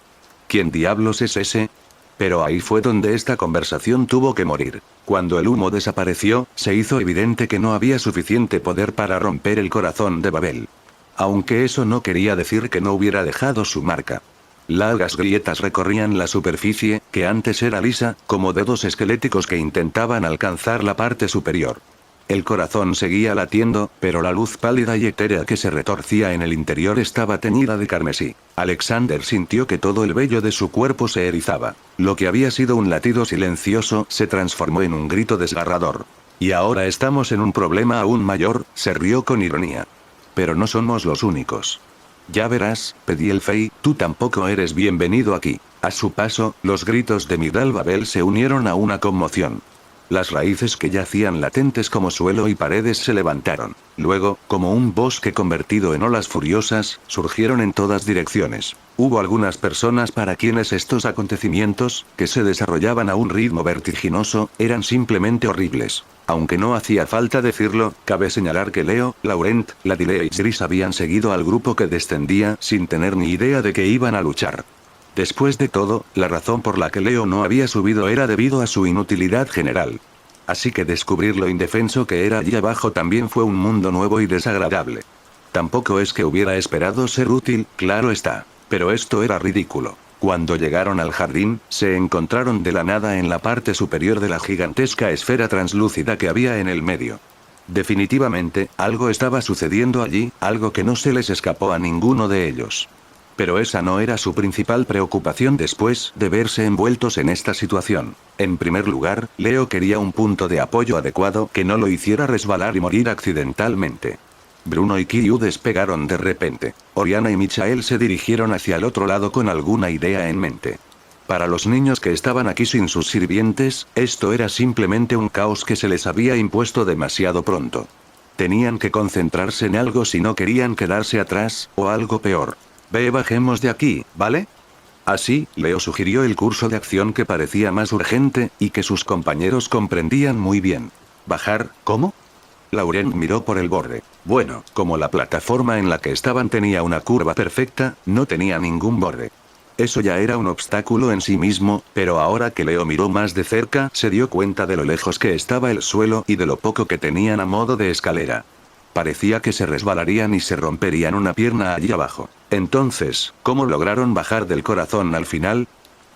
S1: ¿Quién diablos es ese? Pero ahí fue donde esta conversación tuvo que morir. Cuando el humo desapareció, se hizo evidente que no había suficiente poder para romper el corazón de Babel. Aunque eso no quería decir que no hubiera dejado su marca. Largas grietas recorrían la superficie, que antes era lisa, como dedos esqueléticos que intentaban alcanzar la parte superior. El corazón seguía latiendo, pero la luz pálida y etérea que se retorcía en el interior estaba teñida de carmesí. Alexander sintió que todo el vello de su cuerpo se erizaba. Lo que había sido un latido silencioso se transformó en un grito desgarrador. Y ahora estamos en un problema aún mayor, se rió con ironía. Pero no somos los únicos. Ya verás, pedí el Fey, tú tampoco eres bienvenido aquí. A su paso, los gritos de Migdal Babel se unieron a una conmoción. Las raíces que yacían latentes como suelo y paredes se levantaron. Luego, como un bosque convertido en olas furiosas, surgieron en todas direcciones. Hubo algunas personas para quienes estos acontecimientos, que se desarrollaban a un ritmo vertiginoso, eran simplemente horribles. Aunque no hacía falta decirlo, cabe señalar que Leo, Laurent, Ladile y Gris habían seguido al grupo que descendía sin tener ni idea de que iban a luchar. Después de todo, la razón por la que Leo no había subido era debido a su inutilidad general. Así que descubrir lo indefenso que era allí abajo también fue un mundo nuevo y desagradable. Tampoco es que hubiera esperado ser útil, claro está. Pero esto era ridículo. Cuando llegaron al jardín, se encontraron de la nada en la parte superior de la gigantesca esfera translúcida que había en el medio. Definitivamente, algo estaba sucediendo allí, algo que no se les escapó a ninguno de ellos. Pero esa no era su principal preocupación después de verse envueltos en esta situación. En primer lugar, Leo quería un punto de apoyo adecuado que no lo hiciera resbalar y morir accidentalmente. Bruno y Kiryu despegaron de repente. Oriana y Michael se dirigieron hacia el otro lado con alguna idea en mente. Para los niños que estaban aquí sin sus sirvientes, esto era simplemente un caos que se les había impuesto demasiado pronto. Tenían que concentrarse en algo si no querían quedarse atrás, o algo peor. Bajemos de aquí, ¿vale? Así, Leo sugirió el curso de acción que parecía más urgente, y que sus compañeros comprendían muy bien. ¿Bajar? ¿Cómo? Laurent miró por el borde. Bueno, como la plataforma en la que estaban tenía una curva perfecta, no tenía ningún borde. Eso ya era un obstáculo en sí mismo, pero ahora que Leo miró más de cerca, se dio cuenta de lo lejos que estaba el suelo y de lo poco que tenían a modo de escalera. Parecía que se resbalarían y se romperían una pierna allí abajo. Entonces, ¿cómo lograron bajar del corazón al final?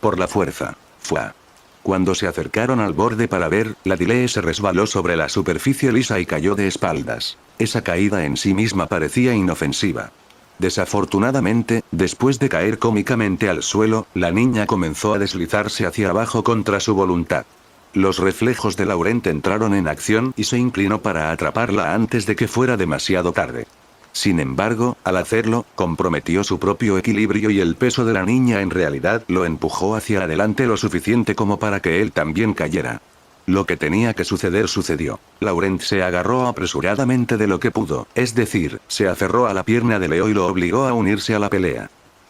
S1: Por la fuerza. Fua. Cuando se acercaron al borde para ver, Ladile se resbaló sobre la superficie lisa y cayó de espaldas. Esa caída en sí misma parecía inofensiva. Desafortunadamente, después de caer cómicamente al suelo, la niña comenzó a deslizarse hacia abajo contra su voluntad. Los reflejos de Laurent entraron en acción y se inclinó para atraparla antes de que fuera demasiado tarde. Sin embargo, al hacerlo, comprometió su propio equilibrio y el peso de la niña en realidad lo empujó hacia adelante lo suficiente como para que él también cayera. Lo que tenía que suceder sucedió. Laurent se agarró apresuradamente de lo que pudo, es decir, se aferró a la pierna de Leo y lo obligó a unirse a la pelea.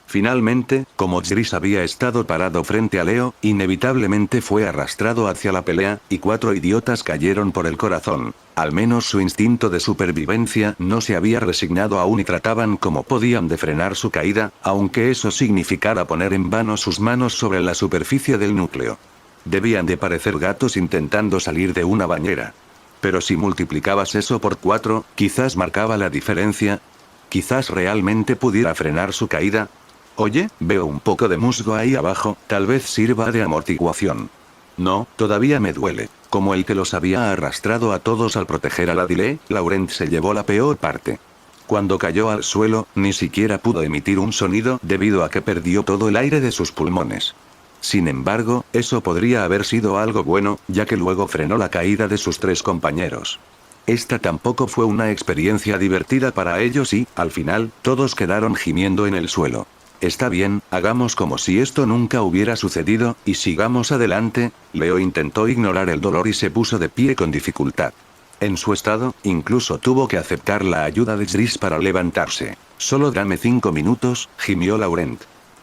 S1: Finalmente, como Chris había estado parado frente a Leo, inevitablemente fue arrastrado hacia la pelea, y 4 idiotas cayeron por el corazón. Al menos su instinto de supervivencia no se había resignado aún y trataban como podían de frenar su caída, aunque eso significara poner en vano sus manos sobre la superficie del núcleo. Debían de parecer gatos intentando salir de una bañera. Pero si multiplicabas eso por 4, quizás marcaba la diferencia. Quizás realmente pudiera frenar su caída. Oye, veo un poco de musgo ahí abajo, tal vez sirva de amortiguación. No, todavía me duele. Como el que los había arrastrado a todos al proteger a la Dile, Laurent se llevó la peor parte. Cuando cayó al suelo, ni siquiera pudo emitir un sonido debido a que perdió todo el aire de sus pulmones. Sin embargo, eso podría haber sido algo bueno, ya que luego frenó la caída de sus 3 compañeros. Esta tampoco fue una experiencia divertida para ellos y, al final, todos quedaron gimiendo en el suelo. Está bien, hagamos como si esto nunca hubiera sucedido, y sigamos adelante. Leo intentó ignorar el dolor y se puso de pie con dificultad. En su estado, incluso tuvo que aceptar la ayuda de Chris para levantarse. Solo dame 5 minutos, gimió Laurent.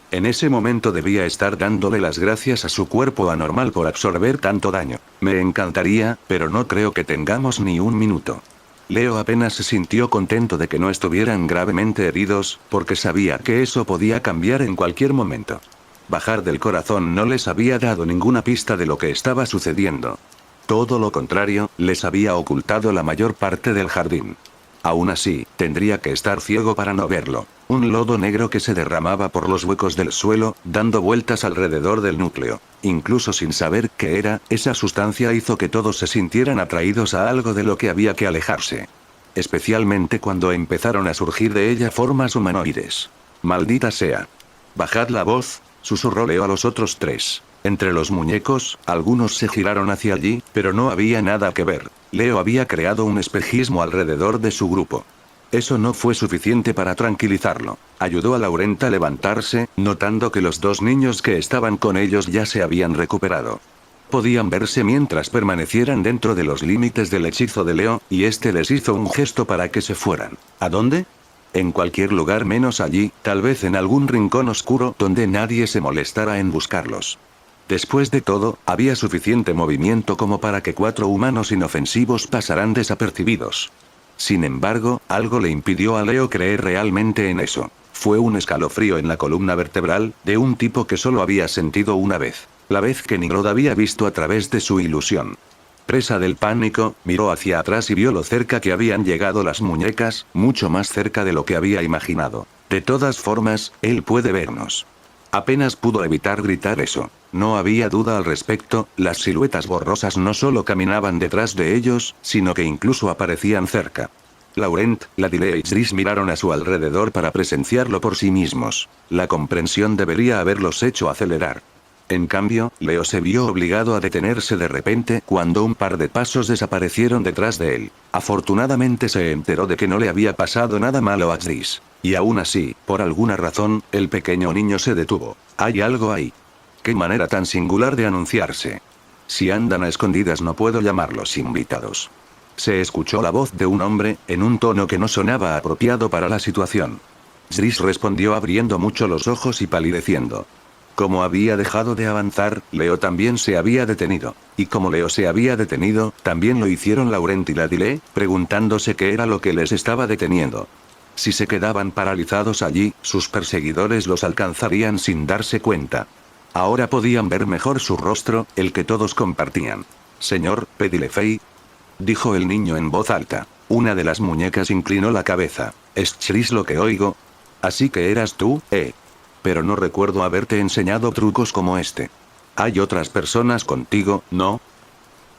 S1: En ese momento debía estar dándole las gracias a su cuerpo anormal por absorber tanto daño. Me encantaría, pero no creo que tengamos ni un minuto. Leo apenas se sintió contento de que no estuvieran gravemente heridos, porque sabía que eso podía cambiar en cualquier momento. Bajar del corazón no les había dado ninguna pista de lo que estaba sucediendo. Todo lo contrario, les había ocultado la mayor parte del jardín. Aún así, tendría que estar ciego para no verlo. Un lodo negro que se derramaba por los huecos del suelo, dando vueltas alrededor del núcleo. Incluso sin saber qué era, esa sustancia hizo que todos se sintieran atraídos a algo de lo que había que alejarse. Especialmente cuando empezaron a surgir de ella formas humanoides. ¡Maldita sea! Bajad la voz, susurró Leo a los otros 3. Entre los muñecos, algunos se giraron hacia allí, pero no había nada que ver. Leo había creado un espejismo alrededor de su grupo. Eso no fue suficiente para tranquilizarlo. Ayudó a Laurent a levantarse, notando que los 2 niños que estaban con ellos ya se habían recuperado. Podían verse mientras permanecieran dentro de los límites del hechizo de Leo, y este les hizo un gesto para que se fueran. ¿A dónde? En cualquier lugar menos allí, tal vez en algún rincón oscuro donde nadie se molestara en buscarlos. Después de todo, había suficiente movimiento como para que 4 humanos inofensivos pasaran desapercibidos. Sin embargo, algo le impidió a Leo creer realmente en eso. Fue un escalofrío en la columna vertebral, de un tipo que solo había sentido una vez. La vez que Nigrod había visto a través de su ilusión. Presa del pánico, miró hacia atrás y vio lo cerca que habían llegado las muñecas, mucho más cerca de lo que había imaginado. De todas formas, él puede vernos. Apenas pudo evitar gritar eso. No había duda al respecto, las siluetas borrosas no solo caminaban detrás de ellos, sino que incluso aparecían cerca. Laurent, la Dile y Chris miraron a su alrededor para presenciarlo por sí mismos. La comprensión debería haberlos hecho acelerar. En cambio, Leo se vio obligado a detenerse de repente cuando un par de pasos desaparecieron detrás de él. Afortunadamente se enteró de que no le había pasado nada malo a Chris. Y aún así, por alguna razón, el pequeño niño se detuvo. Hay algo ahí. Qué manera tan singular de anunciarse. Si andan a escondidas no puedo llamarlos invitados. Se escuchó la voz de un hombre, en un tono que no sonaba apropiado para la situación. Chris respondió abriendo mucho los ojos y palideciendo. Como había dejado de avanzar, Leo también se había detenido. Y como Leo se había detenido, también lo hicieron Laurent y la Dile, preguntándose qué era lo que les estaba deteniendo. Si se quedaban paralizados allí, sus perseguidores los alcanzarían sin darse cuenta. Ahora podían ver mejor su rostro, el que todos compartían. Señor, Pedilefei, dijo el niño en voz alta. Una de las muñecas inclinó la cabeza. ¿Es Chris lo que oigo? Así que eras tú, Pero no recuerdo haberte enseñado trucos como este. Hay otras personas contigo, ¿no?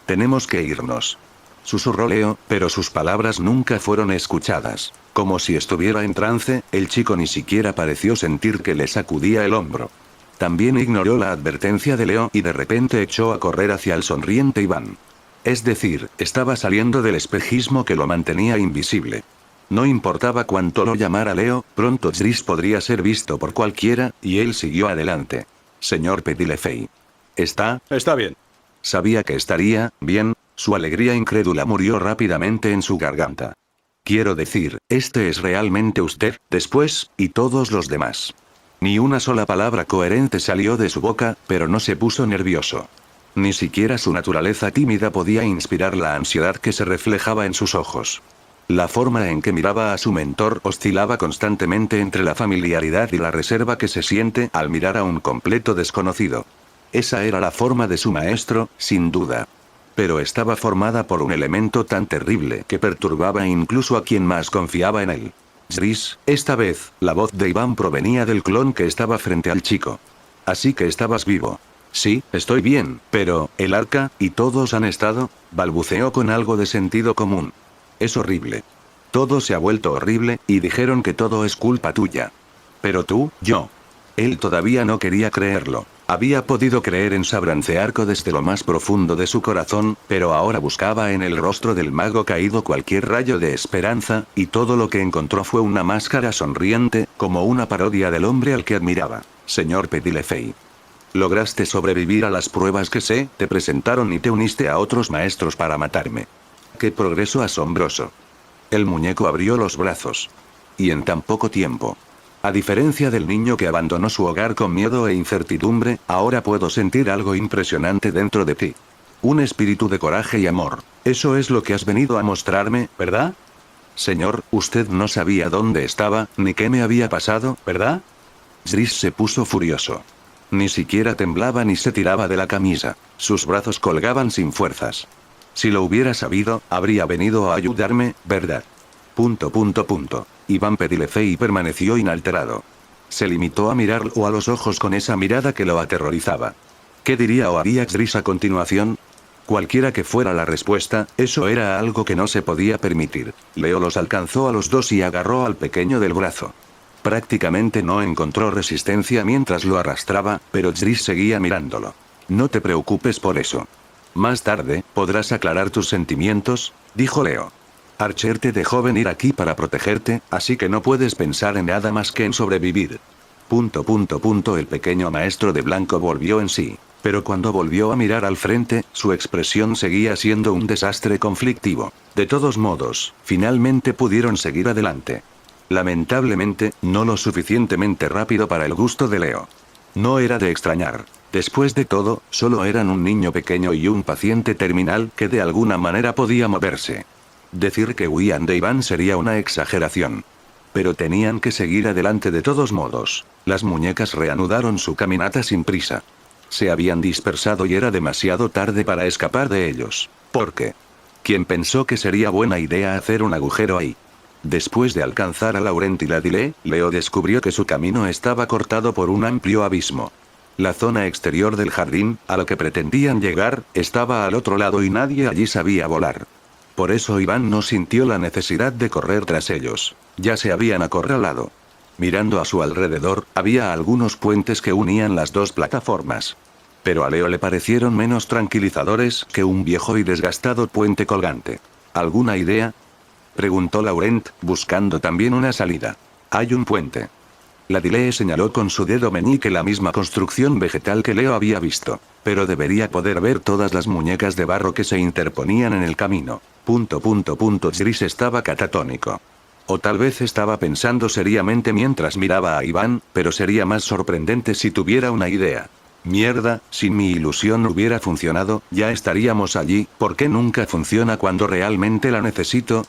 S1: Tenemos que irnos. susurró Leo, pero sus palabras nunca fueron escuchadas. Como si estuviera en trance, el chico ni siquiera pareció sentir que le sacudía el hombro. También ignoró la advertencia de Leo y de repente echó a correr hacia el sonriente Iván. Es decir, estaba saliendo del espejismo que lo mantenía invisible. No importaba cuánto lo llamara Leo, pronto Driss podría ser visto por cualquiera, y él siguió adelante. Señor Pedilefei. Está bien. Sabía que estaría bien, su alegría incrédula murió rápidamente en su garganta. Quiero decir, este es realmente usted, después, y todos los demás. Ni una sola palabra coherente salió de su boca, pero no se puso nervioso. Ni siquiera su naturaleza tímida podía inspirar la ansiedad que se reflejaba en sus ojos. La forma en que miraba a su mentor oscilaba constantemente entre la familiaridad y la reserva que se siente al mirar a un completo desconocido. Esa era la forma de su maestro, sin duda. Pero estaba formada por un elemento tan terrible que perturbaba incluso a quien más confiaba en él. Driss, esta vez, la voz de Iván provenía del clon que estaba frente al chico. Así que estabas vivo. Sí, estoy bien, pero, ¿el arca, y todos han estado? Balbuceó con algo de sentido común. Es horrible. Todo se ha vuelto horrible, y dijeron que todo es culpa tuya. Pero tú, yo. Él todavía no quería creerlo. Había podido creer en Sabrancearco desde lo más profundo de su corazón, pero ahora buscaba en el rostro del mago caído cualquier rayo de esperanza, y todo lo que encontró fue una máscara sonriente, como una parodia del hombre al que admiraba. Señor Pedilefei. Lograste sobrevivir a las pruebas que te presentaron y te uniste a otros maestros para matarme. ¡Qué progreso asombroso! El muñeco abrió los brazos. Y en tan poco tiempo. A diferencia del niño que abandonó su hogar con miedo e incertidumbre, ahora puedo sentir algo impresionante dentro de ti. Un espíritu de coraje y amor. Eso es lo que has venido a mostrarme, ¿verdad? Señor, usted no sabía dónde estaba, ni qué me había pasado, ¿verdad? Driss se puso furioso. Ni siquiera temblaba ni se tiraba de la camisa. Sus brazos colgaban sin fuerzas. Si lo hubiera sabido, habría venido a ayudarme, ¿verdad? Iván Pedilefei permaneció inalterado. Se limitó a mirarlo a los ojos con esa mirada que lo aterrorizaba. ¿Qué diría o haría Driss a continuación? Cualquiera que fuera la respuesta, eso era algo que no se podía permitir. Leo los alcanzó a los dos y agarró al pequeño del brazo. Prácticamente no encontró resistencia mientras lo arrastraba, pero Driss seguía mirándolo. No te preocupes por eso. Más tarde, podrás aclarar tus sentimientos, dijo Leo. Archer te dejó venir aquí para protegerte, así que no puedes pensar en nada más que en sobrevivir. El pequeño maestro de blanco volvió en sí. Pero cuando volvió a mirar al frente, su expresión seguía siendo un desastre conflictivo. De todos modos, finalmente pudieron seguir adelante. Lamentablemente, no lo suficientemente rápido para el gusto de Leo. No era de extrañar. Después de todo, solo eran un niño pequeño y un paciente terminal que de alguna manera podía moverse. Decir que huían de Iván sería una exageración. Pero tenían que seguir adelante de todos modos. Las muñecas reanudaron su caminata sin prisa. Se habían dispersado y era demasiado tarde para escapar de ellos. ¿Por qué? ¿Quién pensó que sería buena idea hacer un agujero ahí? Después de alcanzar a Laurent y la Dile, Leo descubrió que su camino estaba cortado por un amplio abismo. La zona exterior del jardín, a lo que pretendían llegar, estaba al otro lado y nadie allí sabía volar. Por eso Iván no sintió la necesidad de correr tras ellos. Ya se habían acorralado. Mirando a su alrededor, había algunos puentes que unían las dos plataformas. Pero a Leo le parecieron menos tranquilizadores que un viejo y desgastado puente colgante. ¿Alguna idea?, preguntó Laurent, buscando también una salida. Hay un puente. La Dile señaló con su dedo meñique la misma construcción vegetal que Leo había visto. Pero debería poder ver todas las muñecas de barro que se interponían en el camino. Driss estaba catatónico. O tal vez estaba pensando seriamente mientras miraba a Iván, pero sería más sorprendente si tuviera una idea. Mierda, si mi ilusión hubiera funcionado, ya estaríamos allí. ¿Por qué nunca funciona cuando realmente la necesito?,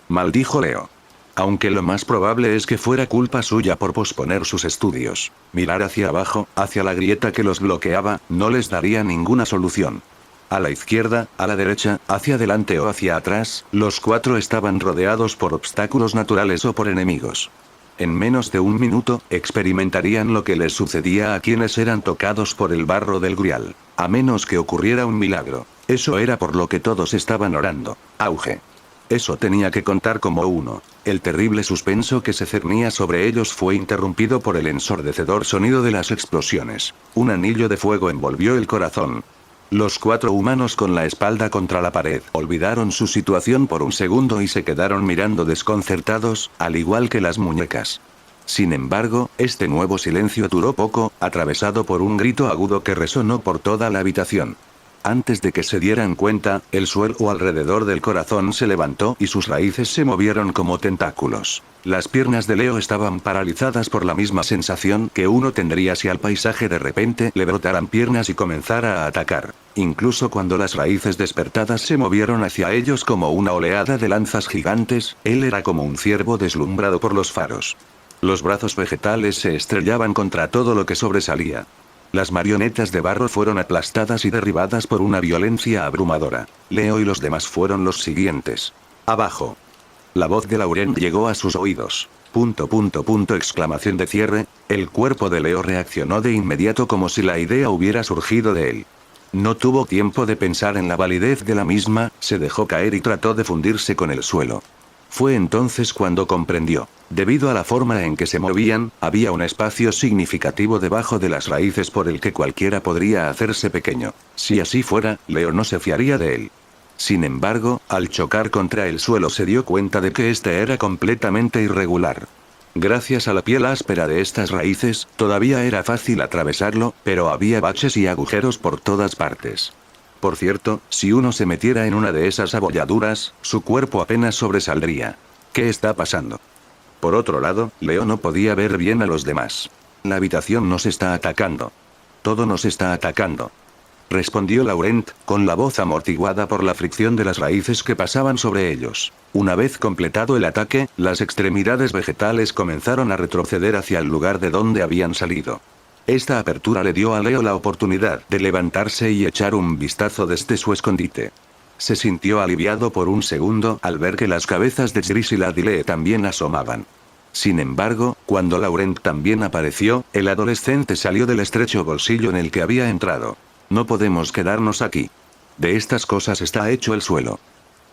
S1: maldijo Leo. Aunque lo más probable es que fuera culpa suya por posponer sus estudios. Mirar hacia abajo, hacia la grieta que los bloqueaba, no les daría ninguna solución. A la izquierda, a la derecha, hacia adelante o hacia atrás, los cuatro estaban rodeados por obstáculos naturales o por enemigos. En menos de un minuto, experimentarían lo que les sucedía a quienes eran tocados por el barro del Grial. A menos que ocurriera un milagro. Eso era por lo que todos estaban orando. Auge. Eso tenía que contar como uno. El terrible suspenso que se cernía sobre ellos fue interrumpido por el ensordecedor sonido de las explosiones. Un anillo de fuego envolvió el corazón. Los 4 humanos con la espalda contra la pared olvidaron su situación por un segundo y se quedaron mirando desconcertados, al igual que las muñecas. Sin embargo, este nuevo silencio duró poco, atravesado por un grito agudo que resonó por toda la habitación. Antes de que se dieran cuenta, el suelo alrededor del corazón se levantó y sus raíces se movieron como tentáculos. Las piernas de Leo estaban paralizadas por la misma sensación que uno tendría si al paisaje de repente le brotaran piernas y comenzara a atacar. Incluso cuando las raíces despertadas se movieron hacia ellos como una oleada de lanzas gigantes, él era como un ciervo deslumbrado por los faros. Los brazos vegetales se estrellaban contra todo lo que sobresalía. Las marionetas de barro fueron aplastadas y derribadas por una violencia abrumadora. Leo y los demás fueron los siguientes. Abajo. La voz de Laurent llegó a sus oídos. Exclamación de cierre. El cuerpo de Leo reaccionó de inmediato como si la idea hubiera surgido de él. No tuvo tiempo de pensar en la validez de la misma, se dejó caer y trató de fundirse con el suelo. Fue entonces cuando comprendió. Debido a la forma en que se movían, había un espacio significativo debajo de las raíces por el que cualquiera podría hacerse pequeño. Si así fuera, Leo no se fiaría de él. Sin embargo, al chocar contra el suelo se dio cuenta de que este era completamente irregular. Gracias a la piel áspera de estas raíces, todavía era fácil atravesarlo, pero había baches y agujeros por todas partes. Por cierto, si uno se metiera en una de esas abolladuras, su cuerpo apenas sobresaldría. ¿Qué está pasando? Por otro lado, Leo no podía ver bien a los demás. La habitación nos está atacando. Todo nos está atacando. Respondió Laurent, con la voz amortiguada por la fricción de las raíces que pasaban sobre ellos. Una vez completado el ataque, las extremidades vegetales comenzaron a retroceder hacia el lugar de donde habían salido. Esta apertura le dio a Leo la oportunidad de levantarse y echar un vistazo desde su escondite. Se sintió aliviado por un segundo al ver que las cabezas de Chris y Ladile también asomaban. Sin embargo, cuando Laurent también apareció, el adolescente salió del estrecho bolsillo en el que había entrado. No podemos quedarnos aquí. De estas cosas está hecho el suelo.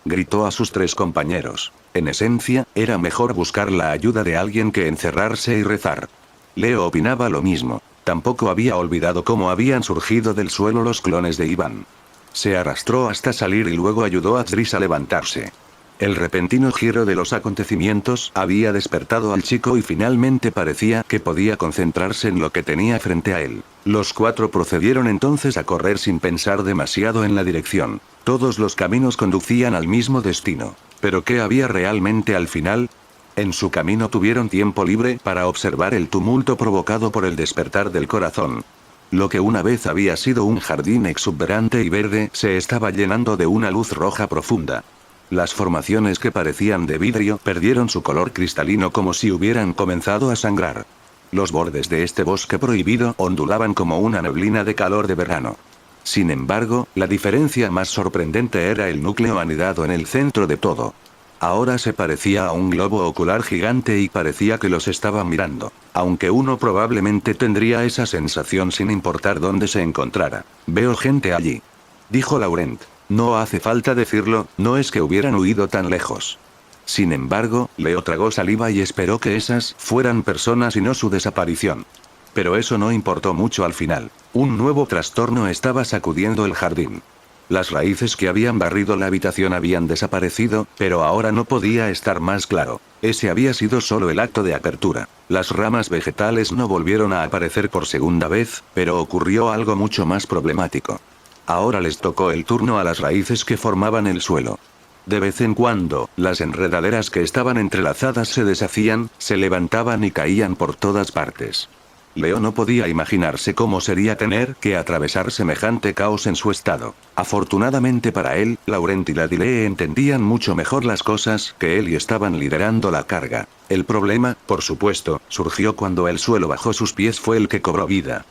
S1: Gritó a sus 3 compañeros. En esencia, era mejor buscar la ayuda de alguien que encerrarse y rezar. Leo opinaba lo mismo. Tampoco había olvidado cómo habían surgido del suelo los clones de Iván. Se arrastró hasta salir y luego ayudó a Chris a levantarse. El repentino giro de los acontecimientos había despertado al chico y finalmente parecía que podía concentrarse en lo que tenía frente a él. Los 4 procedieron entonces a correr sin pensar demasiado en la dirección. Todos los caminos conducían al mismo destino. ¿Pero qué había realmente al final? En su camino tuvieron tiempo libre para observar el tumulto provocado por el despertar del corazón. Lo que una vez había sido un jardín exuberante y verde se estaba llenando de una luz roja profunda. Las formaciones que parecían de vidrio perdieron su color cristalino como si hubieran comenzado a sangrar. Los bordes de este bosque prohibido ondulaban como una neblina de calor de verano. Sin embargo, la diferencia más sorprendente era el núcleo anidado en el centro de todo. Ahora se parecía a un globo ocular gigante y parecía que los estaba mirando. Aunque uno probablemente tendría esa sensación sin importar dónde se encontrara. Veo gente allí. Dijo Laurent. No hace falta decirlo, no es que hubieran huido tan lejos. Sin embargo, Leo tragó saliva y esperó que esas fueran personas y no su desaparición. Pero eso no importó mucho al final. Un nuevo trastorno estaba sacudiendo el jardín. Las raíces que habían barrido la habitación habían desaparecido, pero ahora no podía estar más claro. Ese había sido solo el acto de apertura. Las ramas vegetales no volvieron a aparecer por segunda vez, pero ocurrió algo mucho más problemático. Ahora les tocó el turno a las raíces que formaban el suelo. De vez en cuando, las enredaderas que estaban entrelazadas se deshacían, se levantaban y caían por todas partes. Leo no podía imaginarse cómo sería tener que atravesar semejante caos en su estado. Afortunadamente para él, Laurent y Ladile entendían mucho mejor las cosas que él y estaban liderando la carga. El problema, por supuesto, surgió cuando el suelo bajo sus pies fue el que cobró vida.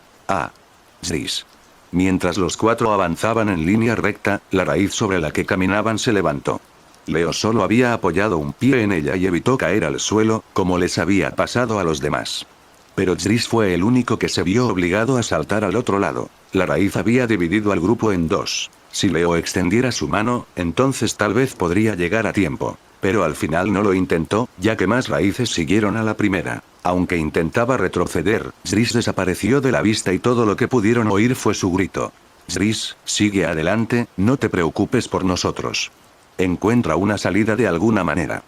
S1: Chris. Mientras los 4 avanzaban en línea recta, la raíz sobre la que caminaban se levantó. Leo solo había apoyado un pie en ella y evitó caer al suelo, como les había pasado a los demás. Pero Chris fue el único que se vio obligado a saltar al otro lado. La raíz había dividido al grupo en 2. Si Leo extendiera su mano, entonces tal vez podría llegar a tiempo. Pero al final no lo intentó, ya que más raíces siguieron a la primera. Aunque intentaba retroceder, Zris desapareció de la vista y todo lo que pudieron oír fue su grito. Zris, sigue adelante, no te preocupes por nosotros. Encuentra una salida de alguna manera.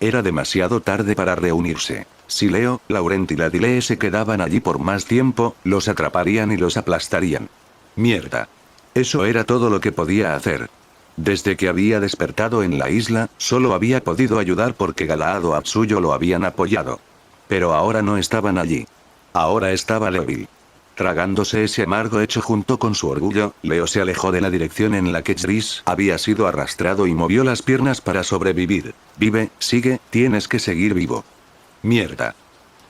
S1: Era demasiado tarde para reunirse. Si Leo, Laurent y Ladile se quedaban allí por más tiempo, los atraparían y los aplastarían. Mierda. Eso era todo lo que podía hacer. Desde que había despertado en la isla, solo había podido ayudar porque Galaad o Absuyo lo habían apoyado. Pero ahora no estaban allí. Ahora estaba Leoville. Tragándose ese amargo hecho junto con su orgullo, Leo se alejó de la dirección en la que Zris había sido arrastrado y movió las piernas para sobrevivir. Vive, sigue, tienes que seguir vivo. Mierda.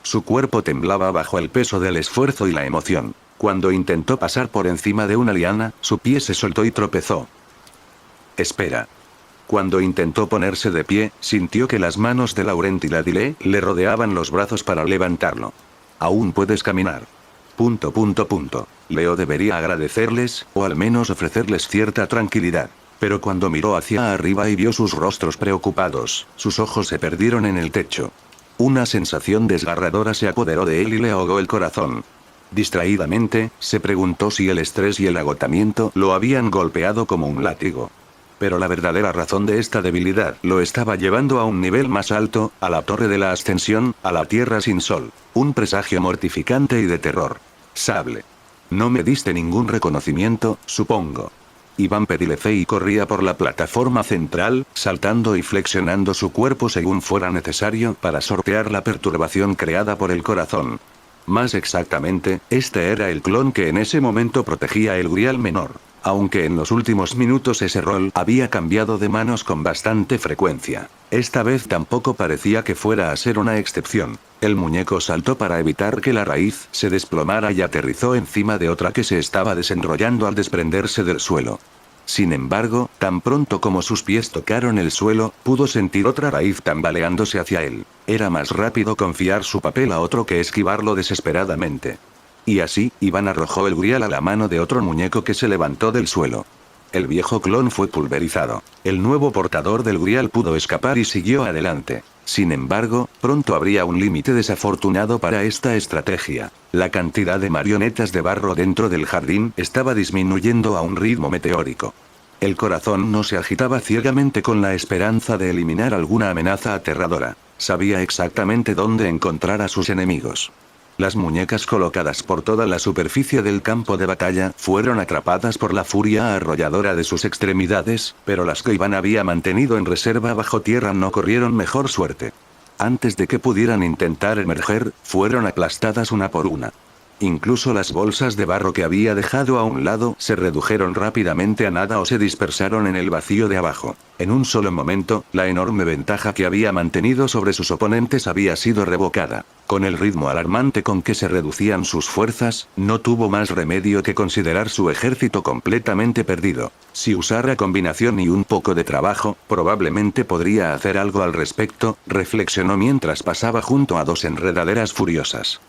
S1: Su cuerpo temblaba bajo el peso del esfuerzo y la emoción. Cuando intentó pasar por encima de una liana, su pie se soltó y tropezó. Espera. Cuando intentó ponerse de pie, sintió que las manos de Laurent y Ladile le rodeaban los brazos para levantarlo. Aún puedes caminar. Leo debería agradecerles, o al menos ofrecerles cierta tranquilidad. Pero cuando miró hacia arriba y vio sus rostros preocupados, sus ojos se perdieron en el techo. Una sensación desgarradora se apoderó de él y le ahogó el corazón. Distraídamente, se preguntó si el estrés y el agotamiento lo habían golpeado como un látigo. Pero la verdadera razón de esta debilidad lo estaba llevando a un nivel más alto, a la torre de la ascensión, a la tierra sin sol. Un presagio mortificante y de terror. Sable. No me diste ningún reconocimiento, supongo. Iván Pedilefei corría por la plataforma central, saltando y flexionando su cuerpo según fuera necesario para sortear la perturbación creada por el corazón. Más exactamente, este era el clon que en ese momento protegía el Grial menor. Aunque en los últimos minutos ese rol había cambiado de manos con bastante frecuencia. Esta vez tampoco parecía que fuera a ser una excepción. El muñeco saltó para evitar que la raíz se desplomara y aterrizó encima de otra que se estaba desenrollando al desprenderse del suelo. Sin embargo, tan pronto como sus pies tocaron el suelo, pudo sentir otra raíz tambaleándose hacia él. Era más rápido confiar su papel a otro que esquivarlo desesperadamente. Y así, Iván arrojó el Grial a la mano de otro muñeco que se levantó del suelo. El viejo clon fue pulverizado. El nuevo portador del Grial pudo escapar y siguió adelante. Sin embargo, pronto habría un límite desafortunado para esta estrategia. La cantidad de marionetas de barro dentro del jardín estaba disminuyendo a un ritmo meteórico. El corazón no se agitaba ciegamente con la esperanza de eliminar alguna amenaza aterradora. Sabía exactamente dónde encontrar a sus enemigos. Las muñecas colocadas por toda la superficie del campo de batalla fueron atrapadas por la furia arrolladora de sus extremidades, pero las que Iván había mantenido en reserva bajo tierra no corrieron mejor suerte. Antes de que pudieran intentar emerger, fueron aplastadas una por una. Incluso las bolsas de barro que había dejado a un lado se redujeron rápidamente a nada o se dispersaron en el vacío de abajo. En un solo momento, la enorme ventaja que había mantenido sobre sus oponentes había sido revocada. Con el ritmo alarmante con que se reducían sus fuerzas, no tuvo más remedio que considerar su ejército completamente perdido. Si usara combinación y un poco de trabajo, probablemente podría hacer algo al respecto, reflexionó mientras pasaba junto a dos enredaderas furiosas.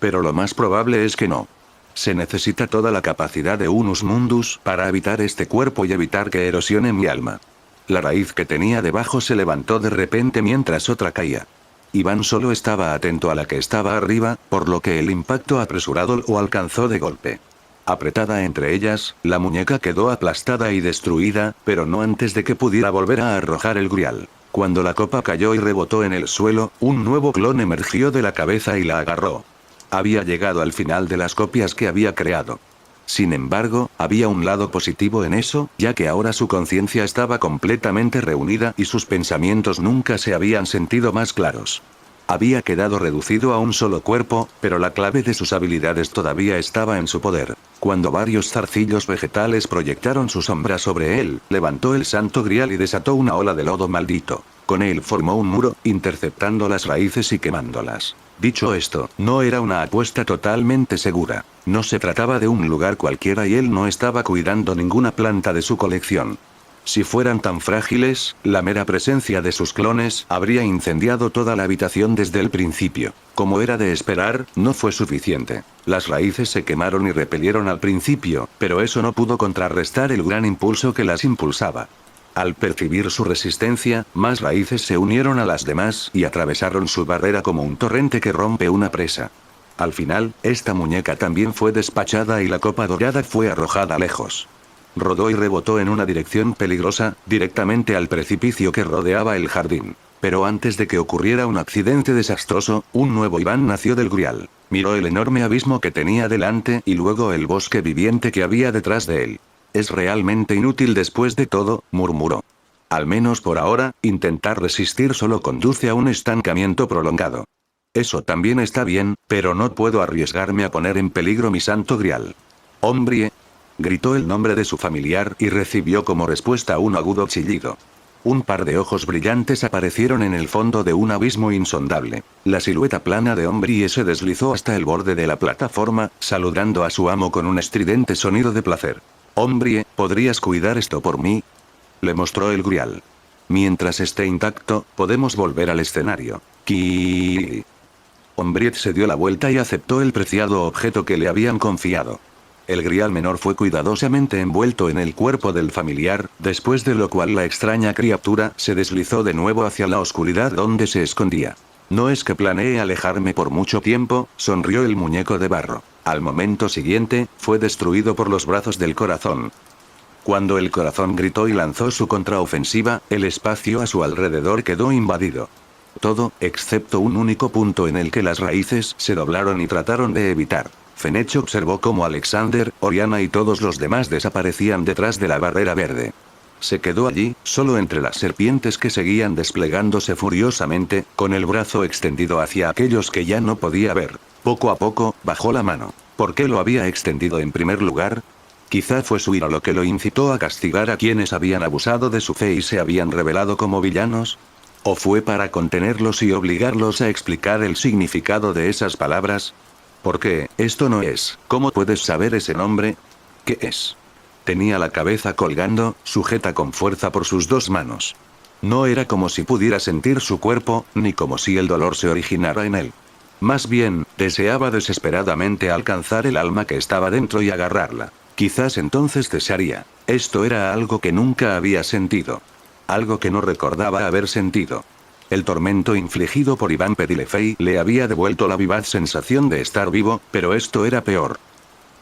S1: Pero lo más probable es que no. Se necesita toda la capacidad de Unus Mundus para habitar este cuerpo y evitar que erosione mi alma. La raíz que tenía debajo se levantó de repente mientras otra caía. Iván solo estaba atento a la que estaba arriba, por lo que el impacto apresurado lo alcanzó de golpe. Apretada entre ellas, la muñeca quedó aplastada y destruida, pero no antes de que pudiera volver a arrojar el Grial. Cuando la copa cayó y rebotó en el suelo, un nuevo clon emergió de la cabeza y la agarró. Había llegado al final de las copias que había creado. Sin embargo, había un lado positivo en eso, ya que ahora su conciencia estaba completamente reunida y sus pensamientos nunca se habían sentido más claros. Había quedado reducido a un solo cuerpo, pero la clave de sus habilidades todavía estaba en su poder. Cuando varios zarcillos vegetales proyectaron su sombra sobre él, levantó el santo Grial y desató una ola de lodo maldito. Con él formó un muro, interceptando las raíces y quemándolas. Dicho esto, no era una apuesta totalmente segura. No se trataba de un lugar cualquiera y él no estaba cuidando ninguna planta de su colección. Si fueran tan frágiles, la mera presencia de sus clones habría incendiado toda la habitación desde el principio. Como era de esperar, no fue suficiente. Las raíces se quemaron y repelieron al principio, pero eso no pudo contrarrestar el gran impulso que las impulsaba. Al percibir su resistencia, más raíces se unieron a las demás y atravesaron su barrera como un torrente que rompe una presa. Al final, esta muñeca también fue despachada y la copa dorada fue arrojada lejos. Rodó y rebotó en una dirección peligrosa, directamente al precipicio que rodeaba el jardín. Pero antes de que ocurriera un accidente desastroso, un nuevo Iván nació del Grial. Miró el enorme abismo que tenía delante y luego el bosque viviente que había detrás de él. Es realmente inútil después de todo, murmuró. Al menos por ahora, intentar resistir solo conduce a un estancamiento prolongado. Eso también está bien, pero no puedo arriesgarme a poner en peligro mi santo Grial. ¡Hombre! Gritó el nombre de su familiar y recibió como respuesta un agudo chillido. Un par de ojos brillantes aparecieron en el fondo de un abismo insondable. La silueta plana de Ombrie se deslizó hasta el borde de la plataforma, saludando a su amo con un estridente sonido de placer. Ombrie, ¿podrías cuidar esto por mí? Le mostró el Grial. Mientras esté intacto, podemos volver al escenario. ¡Ki! Ombriet se dio la vuelta y aceptó el preciado objeto que le habían confiado. El Grial menor fue cuidadosamente envuelto en el cuerpo del familiar, después de lo cual la extraña criatura se deslizó de nuevo hacia la oscuridad donde se escondía. No es que planee alejarme por mucho tiempo, sonrió el muñeco de barro. Al momento siguiente, fue destruido por los brazos del corazón. Cuando el corazón gritó y lanzó su contraofensiva, el espacio a su alrededor quedó invadido. Todo, excepto un único punto en el que las raíces se doblaron y trataron de evitar. Fenech observó cómo Alexander, Oriana y todos los demás desaparecían detrás de la barrera verde. Se quedó allí, solo entre las serpientes que seguían desplegándose furiosamente, con el brazo extendido hacia aquellos que ya no podía ver. Poco a poco, bajó la mano. ¿Por qué lo había extendido en primer lugar? Quizá fue su ira lo que lo incitó a castigar a quienes habían abusado de su fe y se habían revelado como villanos. ¿O fue para contenerlos y obligarlos a explicar el significado de esas palabras? ¿Por qué? Esto no es. ¿Cómo puedes saber ese nombre? ¿Qué es? Tenía la cabeza colgando, sujeta con fuerza por sus dos manos. No era como si pudiera sentir su cuerpo, ni como si el dolor se originara en él. Más bien, deseaba desesperadamente alcanzar el alma que estaba dentro y agarrarla. Quizás entonces cesaría. Esto era algo que nunca había sentido. Algo que no recordaba haber sentido. El tormento infligido por Iván Pedilefei le había devuelto la vivaz sensación de estar vivo, pero esto era peor.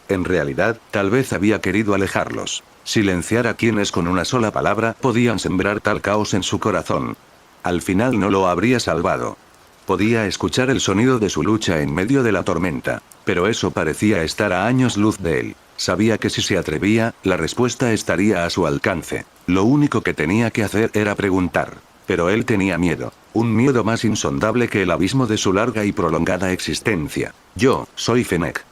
S1: En realidad, tal vez había querido alejarlos. Silenciar a quienes con una sola palabra podían sembrar tal caos en su corazón. Al final no lo habría salvado. Podía escuchar el sonido de su lucha en medio de la tormenta, pero eso parecía estar a años luz de él. Sabía que si se atrevía, la respuesta estaría a su alcance. Lo único que tenía que hacer era preguntar. Pero él tenía miedo. Un miedo más insondable que el abismo de su larga y prolongada existencia. Yo, soy Fennec.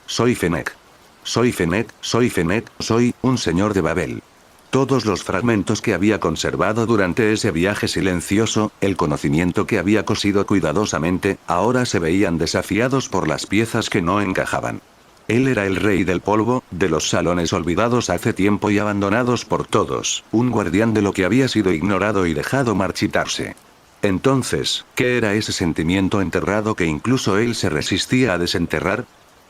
S1: Soy Fennec. Soy Fennec, soy Fennec, soy un señor de Babel. Todos los fragmentos que había conservado durante ese viaje silencioso, el conocimiento que había cosido cuidadosamente, ahora se veían desafiados por las piezas que no encajaban. Él era el rey del polvo, de los salones olvidados hace tiempo y abandonados por todos, un guardián de lo que había sido ignorado y dejado marchitarse. Entonces, ¿qué era ese sentimiento enterrado que incluso él se resistía a desenterrar?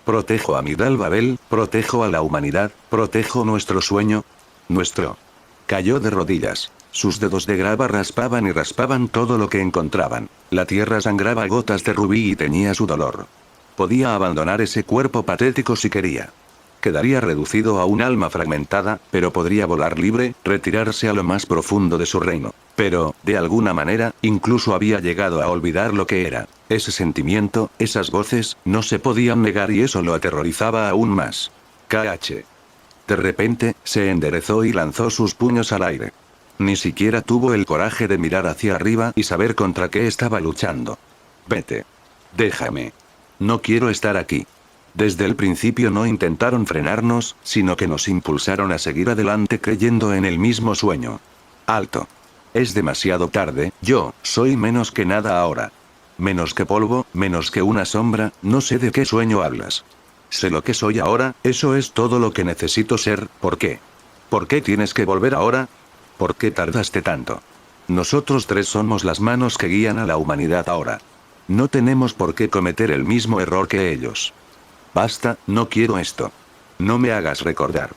S1: Protejo a Migdal Babel, protejo a la humanidad, protejo nuestro sueño. Nuestro. Cayó de rodillas. Sus dedos de grava raspaban y raspaban todo lo que encontraban. La tierra sangraba gotas de rubí y teñía su dolor. Podía abandonar ese cuerpo patético si quería. Quedaría reducido a un alma fragmentada, pero podría volar libre, retirarse a lo más profundo de su reino. Pero, de alguna manera, incluso había llegado a olvidar lo que era. Ese sentimiento, esas voces, no se podían negar y eso lo aterrorizaba aún más. KH. De repente, se enderezó y lanzó sus puños al aire. Ni siquiera tuvo el coraje de mirar hacia arriba y saber contra qué estaba luchando. Vete. Déjame. No quiero estar aquí. Desde el principio no intentaron frenarnos, sino que nos impulsaron a seguir adelante creyendo en el mismo sueño. Alto. Es demasiado tarde, yo soy menos que nada ahora. Menos que polvo, menos que una sombra, no sé de qué sueño hablas. Sé lo que soy ahora, eso es todo lo que necesito ser, ¿por qué? ¿Por qué tienes que volver ahora? ¿Por qué tardaste tanto? Nosotros tres somos las manos que guían a la humanidad ahora. No tenemos por qué cometer el mismo error que ellos. Basta, no quiero esto. No me hagas recordar.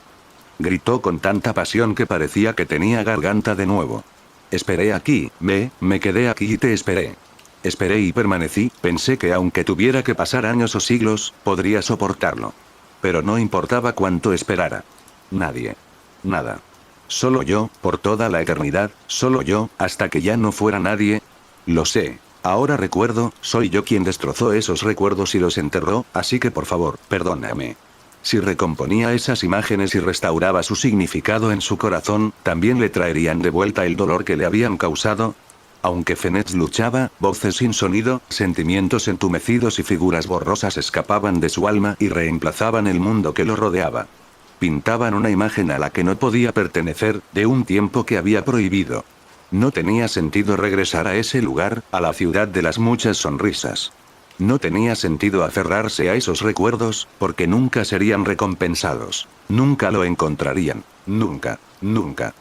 S1: Gritó con tanta pasión que parecía que tenía garganta de nuevo. Esperé aquí, me quedé aquí y te esperé. Esperé y permanecí, pensé que aunque tuviera que pasar años o siglos, podría soportarlo. Pero no importaba cuánto esperara. Nadie. Nada. Solo yo, por toda la eternidad, solo yo, hasta que ya no fuera nadie. Lo sé. Ahora recuerdo, soy yo quien destrozó esos recuerdos y los enterró, así que por favor, perdóname. Si recomponía esas imágenes y restauraba su significado en su corazón, también le traerían de vuelta el dolor que le habían causado. Aunque Fenech luchaba, voces sin sonido, sentimientos entumecidos y figuras borrosas escapaban de su alma y reemplazaban el mundo que lo rodeaba. Pintaban una imagen a la que no podía pertenecer, de un tiempo que había prohibido. No tenía sentido regresar a ese lugar, a la ciudad de las muchas sonrisas. No tenía sentido aferrarse a esos recuerdos, porque nunca serían recompensados. Nunca lo encontrarían. Nunca, nunca.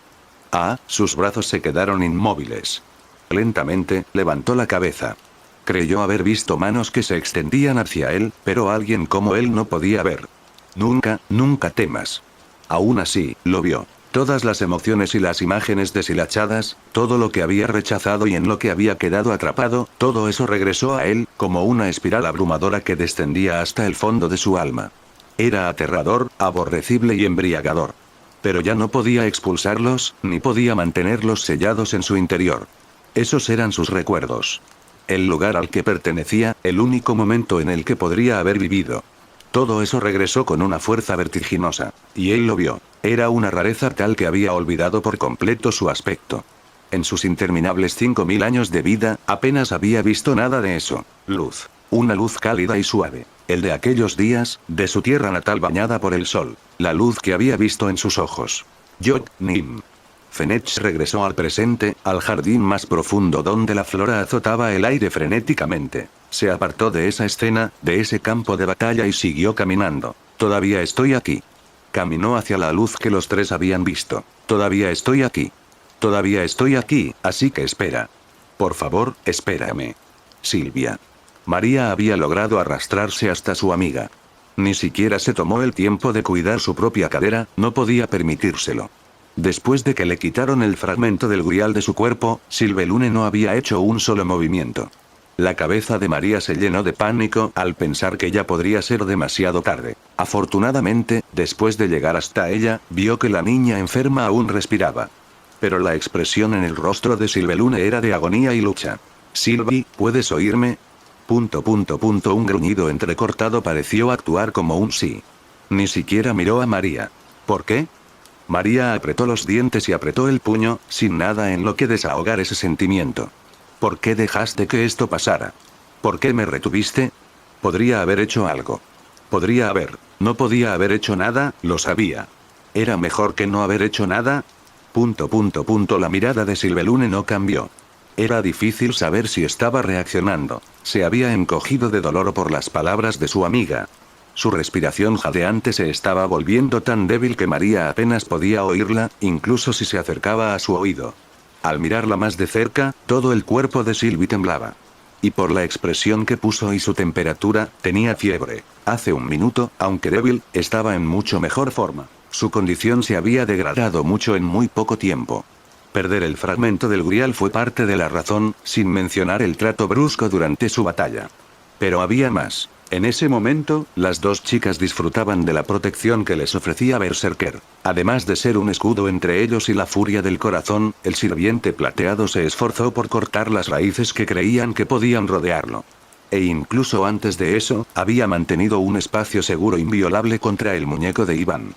S1: Sus brazos se quedaron inmóviles. Lentamente, levantó la cabeza. Creyó haber visto manos que se extendían hacia él, pero alguien como él no podía ver. Nunca, nunca temas. Aún así, lo vio. Todas las emociones y las imágenes deshilachadas, todo lo que había rechazado y en lo que había quedado atrapado, todo eso regresó a él, como una espiral abrumadora que descendía hasta el fondo de su alma. Era aterrador, aborrecible y embriagador. Pero ya no podía expulsarlos, ni podía mantenerlos sellados en su interior. Esos eran sus recuerdos. El lugar al que pertenecía, el único momento en el que podría haber vivido. Todo eso regresó con una fuerza vertiginosa. Y él lo vio. Era una rareza tal que había olvidado por completo su aspecto. En sus interminables 5000 años de vida, apenas había visto nada de eso. Luz. Una luz cálida y suave. El de aquellos días, de su tierra natal bañada por el sol. La luz que había visto en sus ojos. Yod-Nim. Fenech regresó al presente, al jardín más profundo donde la flora azotaba el aire frenéticamente. Se apartó de esa escena, de ese campo de batalla y siguió caminando. Todavía estoy aquí. Caminó hacia la luz que los tres habían visto. Todavía estoy aquí. Todavía estoy aquí, así que espera. Por favor, espérame. Silvia. María había logrado arrastrarse hasta su amiga. Ni siquiera se tomó el tiempo de cuidar su propia cadera, no podía permitírselo. Después de que le quitaron el fragmento del grial de su cuerpo, Sylvelune no había hecho un solo movimiento. La cabeza de María se llenó de pánico al pensar que ya podría ser demasiado tarde. Afortunadamente, después de llegar hasta ella, vio que la niña enferma aún respiraba. Pero la expresión en el rostro de Sylvelune era de agonía y lucha. «Sylvie, ¿puedes oírme?» Un gruñido entrecortado pareció actuar como un sí. Ni siquiera miró a María. ¿Por qué? María apretó los dientes y apretó el puño, sin nada en lo que desahogar ese sentimiento. ¿Por qué dejaste que esto pasara? ¿Por qué me retuviste? Podría haber hecho algo. No podía haber hecho nada, lo sabía. ¿Era mejor que no haber hecho nada? La mirada de Sylvelune no cambió. Era difícil saber si estaba reaccionando. Se había encogido de dolor por las palabras de su amiga. Su respiración jadeante se estaba volviendo tan débil que María apenas podía oírla, incluso si se acercaba a su oído. Al mirarla más de cerca, todo el cuerpo de Sylvie temblaba. Y por la expresión que puso y su temperatura, tenía fiebre. Hace un minuto, aunque débil, estaba en mucho mejor forma. Su condición se había degradado mucho en muy poco tiempo. Perder el fragmento del grial fue parte de la razón, sin mencionar el trato brusco durante su batalla. Pero había más. En ese momento, las dos chicas disfrutaban de la protección que les ofrecía Berserker. Además de ser un escudo entre ellos y la furia del corazón, el sirviente plateado se esforzó por cortar las raíces que creían que podían rodearlo. E incluso antes de eso, había mantenido un espacio seguro inviolable contra el muñeco de Iván.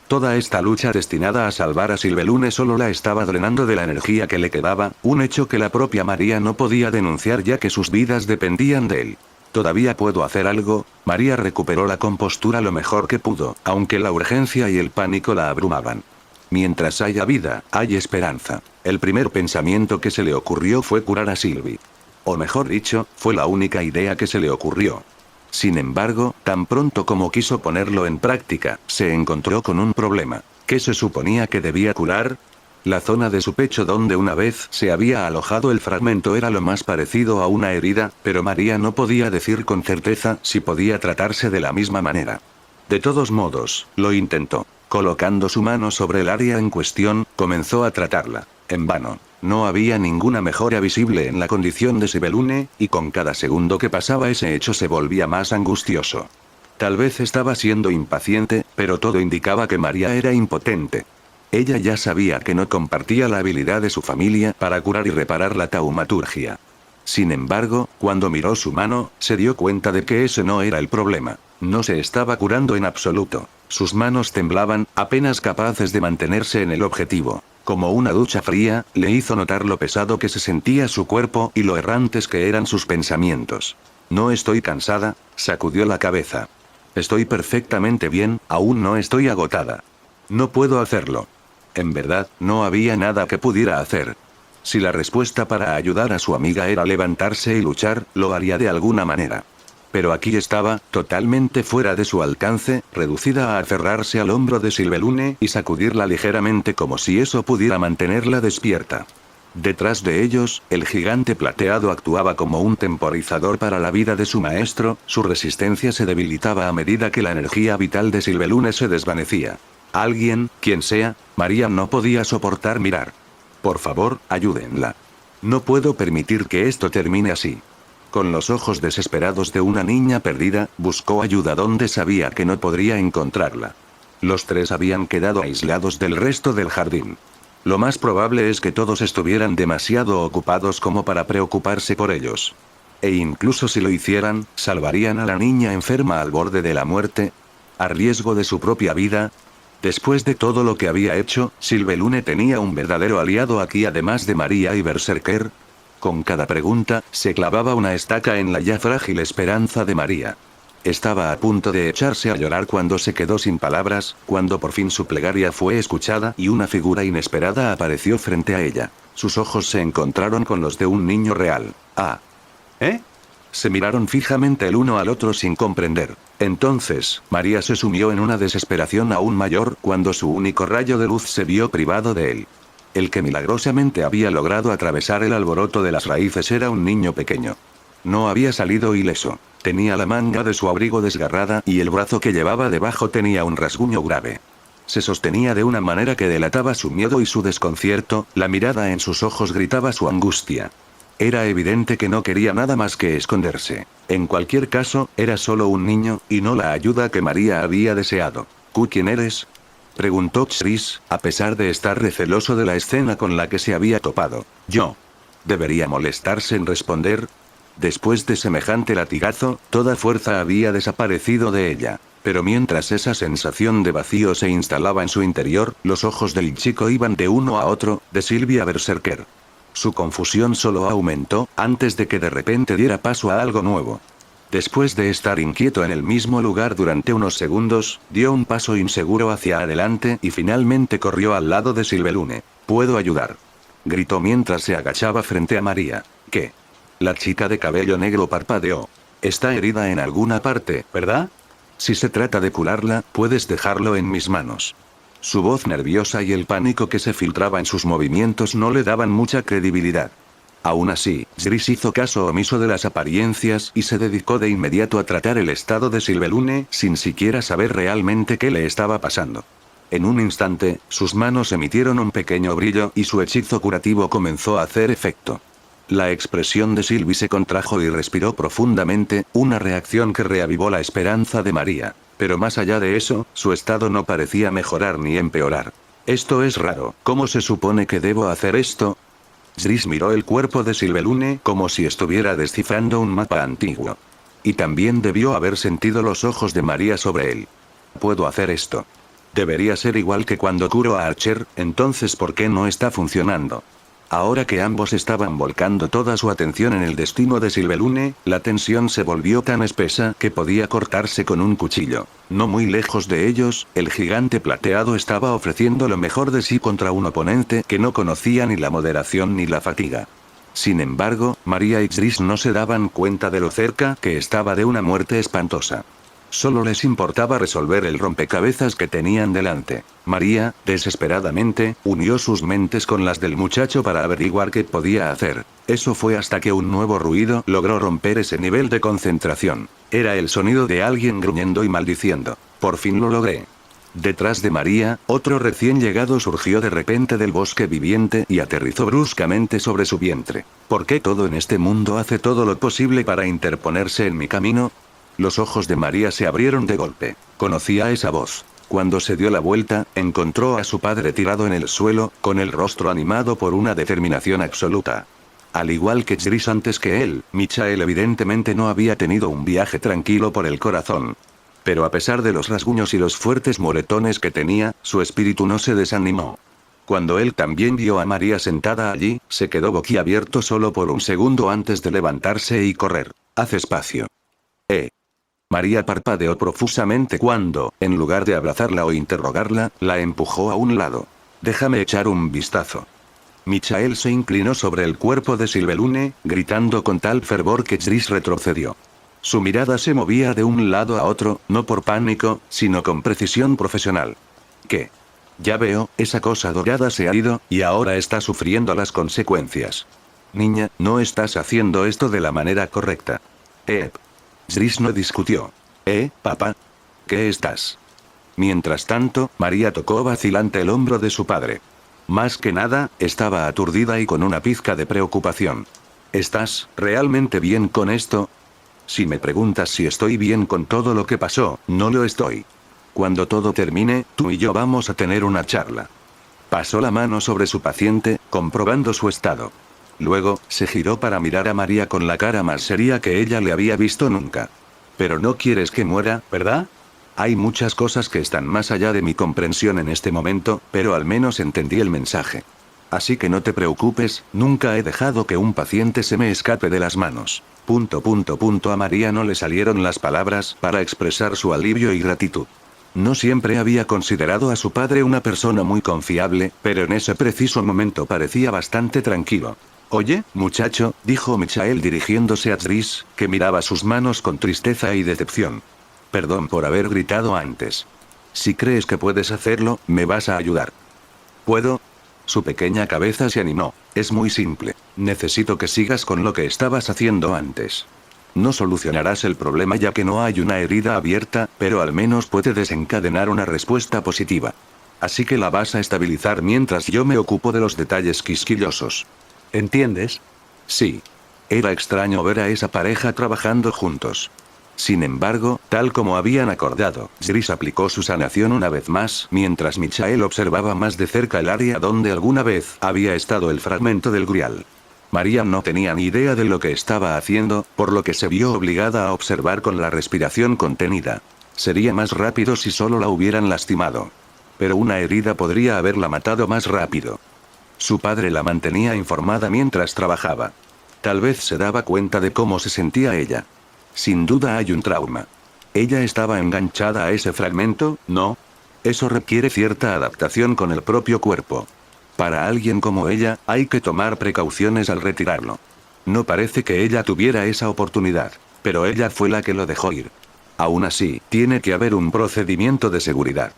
S1: Toda esta lucha destinada a salvar a Sylvelune solo la estaba drenando de la energía que le quedaba, un hecho que la propia María no podía denunciar ya que sus vidas dependían de él. ¿Todavía puedo hacer algo? María recuperó la compostura lo mejor que pudo, aunque la urgencia y el pánico la abrumaban. Mientras haya vida, hay esperanza. El primer pensamiento que se le ocurrió fue curar a Sylvie. O mejor dicho, fue la única idea que se le ocurrió. Sin embargo, tan pronto como quiso ponerlo en práctica, se encontró con un problema. ¿Qué se suponía que debía curar? La zona de su pecho donde una vez se había alojado el fragmento era lo más parecido a una herida, pero María no podía decir con certeza si podía tratarse de la misma manera. De todos modos, lo intentó. Colocando su mano sobre el área en cuestión, comenzó a tratarla. En vano. No había ninguna mejora visible en la condición de Sibelune, y con cada segundo que pasaba ese hecho se volvía más angustioso. Tal vez estaba siendo impaciente, pero todo indicaba que María era impotente. Ella ya sabía que no compartía la habilidad de su familia para curar y reparar la taumaturgia. Sin embargo, cuando miró su mano, se dio cuenta de que ese no era el problema. No se estaba curando en absoluto. Sus manos temblaban, apenas capaces de mantenerse en el objetivo. Como una ducha fría, le hizo notar lo pesado que se sentía su cuerpo y lo errantes que eran sus pensamientos. No estoy cansada, sacudió la cabeza. Estoy perfectamente bien, aún no estoy agotada. No puedo hacerlo. En verdad, no había nada que pudiera hacer. Si la respuesta para ayudar a su amiga era levantarse y luchar, lo haría de alguna manera. Pero aquí estaba, totalmente fuera de su alcance, reducida a aferrarse al hombro de Sibelune y sacudirla ligeramente como si eso pudiera mantenerla despierta. Detrás de ellos, el gigante plateado actuaba como un temporizador para la vida de su maestro, su resistencia se debilitaba a medida que la energía vital de Sibelune se desvanecía. Alguien, quien sea, María no podía soportar mirar. Por favor, ayúdenla. No puedo permitir que esto termine así. Con los ojos desesperados de una niña perdida, buscó ayuda donde sabía que no podría encontrarla. Los tres habían quedado aislados del resto del jardín. Lo más probable es que todos estuvieran demasiado ocupados como para preocuparse por ellos. E incluso si lo hicieran, ¿salvarían a la niña enferma al borde de la muerte? ¿A riesgo de su propia vida? Después de todo lo que había hecho, Sibelune tenía un verdadero aliado aquí además de María y Berserker. Con cada pregunta, se clavaba una estaca en la ya frágil esperanza de María. Estaba a punto de echarse a llorar cuando se quedó sin palabras, cuando por fin su plegaria fue escuchada y una figura inesperada apareció frente a ella. Sus ojos se encontraron con los de un niño real. Ah. ¿Eh? Se miraron fijamente el uno al otro sin comprender. Entonces, María se sumió en una desesperación aún mayor cuando su único rayo de luz se vio privado de él. El que milagrosamente había logrado atravesar el alboroto de las raíces era un niño pequeño. No había salido ileso. Tenía la manga de su abrigo desgarrada y el brazo que llevaba debajo tenía un rasguño grave. Se sostenía de una manera que delataba su miedo y su desconcierto, la mirada en sus ojos gritaba su angustia. Era evidente que no quería nada más que esconderse. En cualquier caso, era solo un niño, y no la ayuda que María había deseado. ¿Quién eres?, preguntó Chris, a pesar de estar receloso de la escena con la que se había topado. Yo. ¿Debería molestarse en responder? Después de semejante latigazo, toda fuerza había desaparecido de ella. Pero mientras esa sensación de vacío se instalaba en su interior, los ojos del chico iban de uno a otro, de Sylvia Berserker. Su confusión solo aumentó, antes de que de repente diera paso a algo nuevo. Después de estar inquieto en el mismo lugar durante unos segundos, dio un paso inseguro hacia adelante y finalmente corrió al lado de Sibelune. «¿Puedo ayudar?», gritó mientras se agachaba frente a María. «¿Qué?». La chica de cabello negro parpadeó. «Está herida en alguna parte, ¿verdad? Si se trata de curarla, puedes dejarlo en mis manos». Su voz nerviosa y el pánico que se filtraba en sus movimientos no le daban mucha credibilidad. Aún así, Chris hizo caso omiso de las apariencias y se dedicó de inmediato a tratar el estado de Sibelune sin siquiera saber realmente qué le estaba pasando. En un instante, sus manos emitieron un pequeño brillo y su hechizo curativo comenzó a hacer efecto. La expresión de Sylvie se contrajo y respiró profundamente, una reacción que reavivó la esperanza de María. Pero más allá de eso, su estado no parecía mejorar ni empeorar. «Esto es raro, ¿cómo se supone que debo hacer esto?». Chris miró el cuerpo de Sibelune como si estuviera descifrando un mapa antiguo. Y también debió haber sentido los ojos de María sobre él. «Puedo hacer esto. Debería ser igual que cuando curo a Archer, entonces ¿por qué no está funcionando?». Ahora que ambos estaban volcando toda su atención en el destino de Sibelune, la tensión se volvió tan espesa que podía cortarse con un cuchillo. No muy lejos de ellos, el gigante plateado estaba ofreciendo lo mejor de sí contra un oponente que no conocía ni la moderación ni la fatiga. Sin embargo, María y Chris no se daban cuenta de lo cerca que estaba de una muerte espantosa. Solo les importaba resolver el rompecabezas que tenían delante. María, desesperadamente, unió sus mentes con las del muchacho para averiguar qué podía hacer. Eso fue hasta que un nuevo ruido logró romper ese nivel de concentración. Era el sonido de alguien gruñendo y maldiciendo. Por fin lo logré. Detrás de María, otro recién llegado surgió de repente del bosque viviente y aterrizó bruscamente sobre su vientre. ¿Por qué todo en este mundo hace todo lo posible para interponerse en mi camino? Los ojos de María se abrieron de golpe. Conocía esa voz. Cuando se dio la vuelta, encontró a su padre tirado en el suelo, con el rostro animado por una determinación absoluta. Al igual que Jris antes que él, Michael evidentemente no había tenido un viaje tranquilo por el corazón. Pero a pesar de los rasguños y los fuertes moretones que tenía, su espíritu no se desanimó. Cuando él también vio a María sentada allí, se quedó boquiabierto solo por un segundo antes de levantarse y correr. Haz espacio. María parpadeó profusamente cuando, en lugar de abrazarla o interrogarla, la empujó a un lado. Déjame echar un vistazo. Michael se inclinó sobre el cuerpo de Sylvelune, gritando con tal fervor que Jris retrocedió. Su mirada se movía de un lado a otro, no por pánico, sino con precisión profesional. ¿Qué? Ya veo, esa cosa dorada se ha ido, y ahora está sufriendo las consecuencias. Niña, no estás haciendo esto de la manera correcta. Jris no discutió. Papá? ¿Qué estás? Mientras tanto, María tocó vacilante el hombro de su padre. Más que nada, estaba aturdida y con una pizca de preocupación. ¿Estás realmente bien con esto? Si me preguntas si estoy bien con todo lo que pasó, no lo estoy. Cuando todo termine, tú y yo vamos a tener una charla. Pasó la mano sobre su paciente, comprobando su estado. Luego, se giró para mirar a María con la cara más seria que ella le había visto nunca. Pero no quieres que muera, ¿verdad? Hay muchas cosas que están más allá de mi comprensión en este momento, pero al menos entendí el mensaje. Así que no te preocupes, nunca he dejado que un paciente se me escape de las manos. A María no le salieron las palabras para expresar su alivio y gratitud. No siempre había considerado a su padre una persona muy confiable, pero en ese preciso momento parecía bastante tranquilo. Oye, muchacho, dijo Michael dirigiéndose a Jris, que miraba sus manos con tristeza y decepción. Perdón por haber gritado antes. Si crees que puedes hacerlo, me vas a ayudar. ¿Puedo? Su pequeña cabeza se animó. Es muy simple. Necesito que sigas con lo que estabas haciendo antes. No solucionarás el problema ya que no hay una herida abierta, pero al menos puede desencadenar una respuesta positiva. Así que la vas a estabilizar mientras yo me ocupo de los detalles quisquillosos. ¿Entiendes? Sí. Era extraño ver a esa pareja trabajando juntos. Sin embargo, tal como habían acordado, Jris aplicó su sanación una vez más, mientras Michael observaba más de cerca el área donde alguna vez había estado el fragmento del Grial. María no tenía ni idea de lo que estaba haciendo, por lo que se vio obligada a observar con la respiración contenida. Sería más rápido si solo la hubieran lastimado. Pero una herida podría haberla matado más rápido. Su padre la mantenía informada mientras trabajaba. Tal vez se daba cuenta de cómo se sentía ella. Sin duda hay un trauma. ¿Ella estaba enganchada a ese fragmento? No. Eso requiere cierta adaptación con el propio cuerpo. Para alguien como ella, hay que tomar precauciones al retirarlo. No parece que ella tuviera esa oportunidad, pero ella fue la que lo dejó ir. Aún así, tiene que haber un procedimiento de seguridad.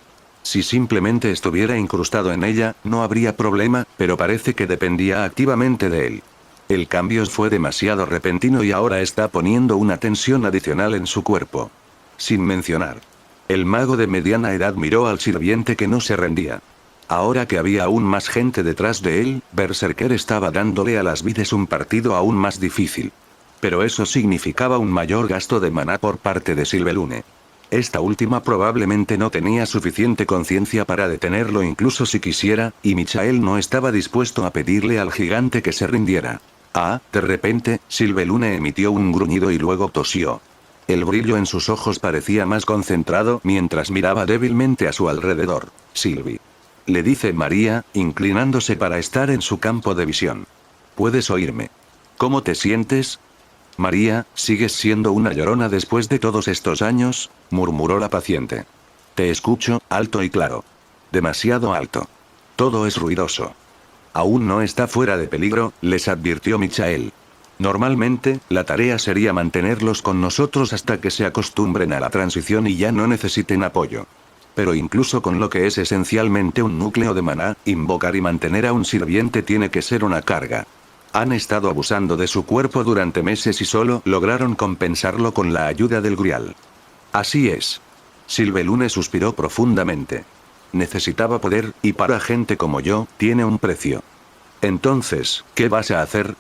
S1: Si simplemente estuviera incrustado en ella, no habría problema, pero parece que dependía activamente de él. El cambio fue demasiado repentino y ahora está poniendo una tensión adicional en su cuerpo. Sin mencionar. El mago de mediana edad miró al sirviente que no se rendía. Ahora que había aún más gente detrás de él, Berserker estaba dándole a las vides un partido aún más difícil. Pero eso significaba un mayor gasto de maná por parte de Sylvelune. Esta última probablemente no tenía suficiente conciencia para detenerlo incluso si quisiera, y Michael no estaba dispuesto a pedirle al gigante que se rindiera. De repente, Sylvelune emitió un gruñido y luego tosió. El brillo en sus ojos parecía más concentrado mientras miraba débilmente a su alrededor. Sylvie. Le dice María, inclinándose para estar en su campo de visión. ¿Puedes oírme? ¿Cómo te sientes? María, ¿sigues siendo una llorona después de todos estos años?, murmuró la paciente. Te escucho, alto y claro. Demasiado alto. Todo es ruidoso. Aún no está fuera de peligro, les advirtió Michael. Normalmente, la tarea sería mantenerlos con nosotros hasta que se acostumbren a la transición y ya no necesiten apoyo. Pero incluso con lo que es esencialmente un núcleo de maná, invocar y mantener a un sirviente tiene que ser una carga. Han estado abusando de su cuerpo durante meses y solo lograron compensarlo con la ayuda del Grial. Así es. Sylvelune suspiró profundamente. Necesitaba poder, y para gente como yo, tiene un precio. Entonces, ¿qué vas a hacer?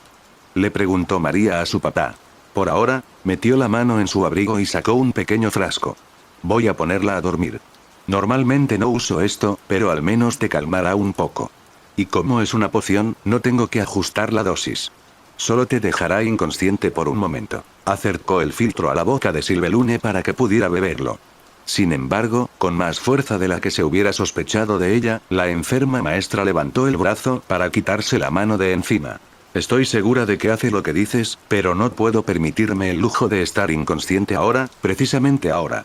S1: Le preguntó María a su papá. Por ahora, metió la mano en su abrigo y sacó un pequeño frasco. Voy a ponerla a dormir. Normalmente no uso esto, pero al menos te calmará un poco. Y como es una poción, no tengo que ajustar la dosis. Solo te dejará inconsciente por un momento. Acercó el filtro a la boca de Sylvelune para que pudiera beberlo. Sin embargo, con más fuerza de la que se hubiera sospechado de ella, la enferma maestra levantó el brazo para quitarse la mano de encima. Estoy segura de que hace lo que dices, pero no puedo permitirme el lujo de estar inconsciente ahora, precisamente ahora.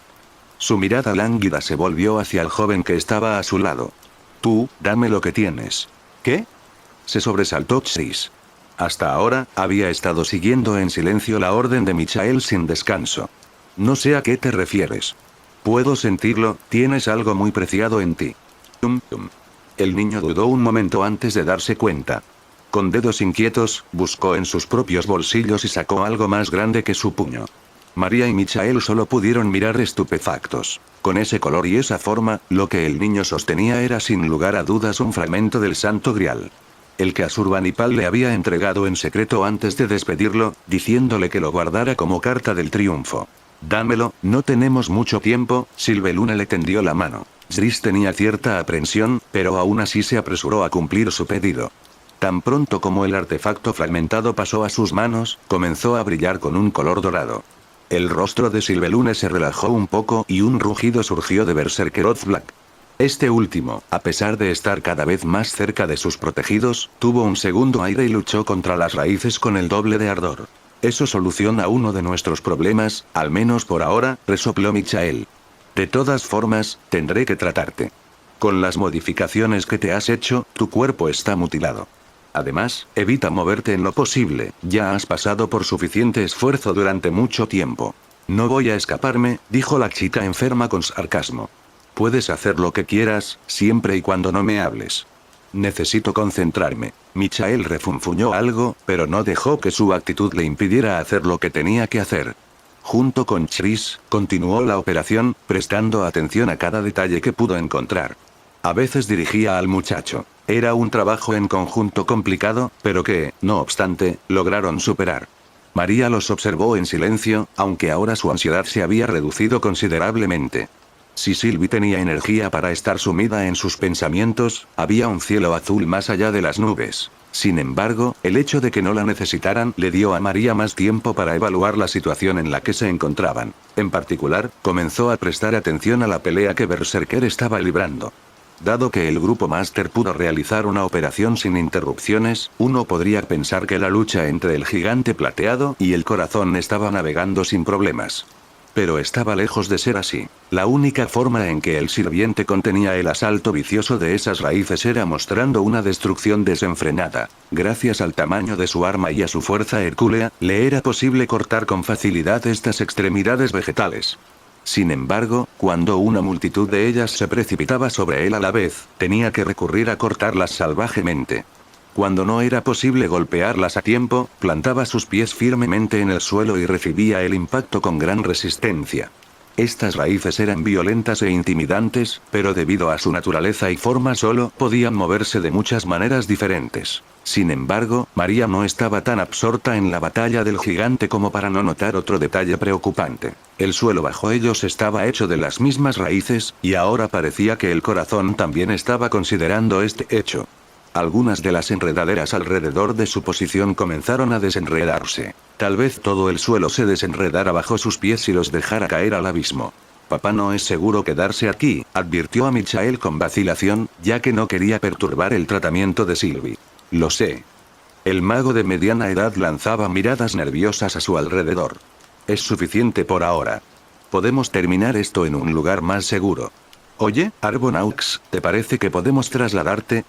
S1: Su mirada lánguida se volvió hacia el joven que estaba a su lado. Tú, dame lo que tienes. ¿Qué? Se sobresaltó Chris. Hasta ahora, había estado siguiendo en silencio la orden de Michael sin descanso. No sé a qué te refieres. Puedo sentirlo, tienes algo muy preciado en ti. El niño dudó un momento antes de darse cuenta. Con dedos inquietos, buscó en sus propios bolsillos y sacó algo más grande que su puño. María y Michael solo pudieron mirar estupefactos. Con ese color y esa forma, lo que el niño sostenía era sin lugar a dudas un fragmento del Santo Grial. El que Asurbanipal le había entregado en secreto antes de despedirlo, diciéndole que lo guardara como carta del triunfo. Dámelo, no tenemos mucho tiempo. Sylvelune le tendió la mano. Chris tenía cierta aprensión, pero aún así se apresuró a cumplir su pedido. Tan pronto como el artefacto fragmentado pasó a sus manos, comenzó a brillar con un color dorado. El rostro de Sylvelune se relajó un poco y un rugido surgió de Berserker Black. Este último, a pesar de estar cada vez más cerca de sus protegidos, tuvo un segundo aire y luchó contra las raíces con el doble de ardor. Eso soluciona uno de nuestros problemas, al menos por ahora, resopló Michael. De todas formas, tendré que tratarte. Con las modificaciones que te has hecho, tu cuerpo está mutilado. Además, evita moverte en lo posible, ya has pasado por suficiente esfuerzo durante mucho tiempo. No voy a escaparme, dijo la chica enferma con sarcasmo. Puedes hacer lo que quieras, siempre y cuando no me hables. Necesito concentrarme. Michael refunfuñó algo, pero no dejó que su actitud le impidiera hacer lo que tenía que hacer. Junto con Chris, continuó la operación, prestando atención a cada detalle que pudo encontrar. A veces dirigía al muchacho. Era un trabajo en conjunto complicado, pero que, no obstante, lograron superar. María los observó en silencio, aunque ahora su ansiedad se había reducido considerablemente. Si Sylvie tenía energía para estar sumida en sus pensamientos, había un cielo azul más allá de las nubes. Sin embargo, el hecho de que no la necesitaran le dio a María más tiempo para evaluar la situación en la que se encontraban. En particular, comenzó a prestar atención a la pelea que Berserker estaba librando. Dado que el grupo Master pudo realizar una operación sin interrupciones, uno podría pensar que la lucha entre el gigante plateado y el corazón estaba navegando sin problemas. Pero estaba lejos de ser así. La única forma en que el sirviente contenía el asalto vicioso de esas raíces era mostrando una destrucción desenfrenada. Gracias al tamaño de su arma y a su fuerza hercúlea, le era posible cortar con facilidad estas extremidades vegetales. Sin embargo, cuando una multitud de ellas se precipitaba sobre él a la vez, tenía que recurrir a cortarlas salvajemente. Cuando no era posible golpearlas a tiempo, plantaba sus pies firmemente en el suelo y recibía el impacto con gran resistencia. Estas raíces eran violentas e intimidantes, pero debido a su naturaleza y forma solo podían moverse de muchas maneras diferentes. Sin embargo, María no estaba tan absorta en la batalla del gigante como para no notar otro detalle preocupante. El suelo bajo ellos estaba hecho de las mismas raíces, y ahora parecía que el corazón también estaba considerando este hecho. Algunas de las enredaderas alrededor de su posición comenzaron a desenredarse. Tal vez todo el suelo se desenredara bajo sus pies y los dejara caer al abismo. Papá no es seguro quedarse aquí, advirtió a Michael con vacilación, ya que no quería perturbar el tratamiento de Sylvie. Lo sé. El mago de mediana edad lanzaba miradas nerviosas a su alrededor. Es suficiente por ahora. Podemos terminar esto en un lugar más seguro. Oye, Arbonaux, ¿te parece que podemos trasladarte?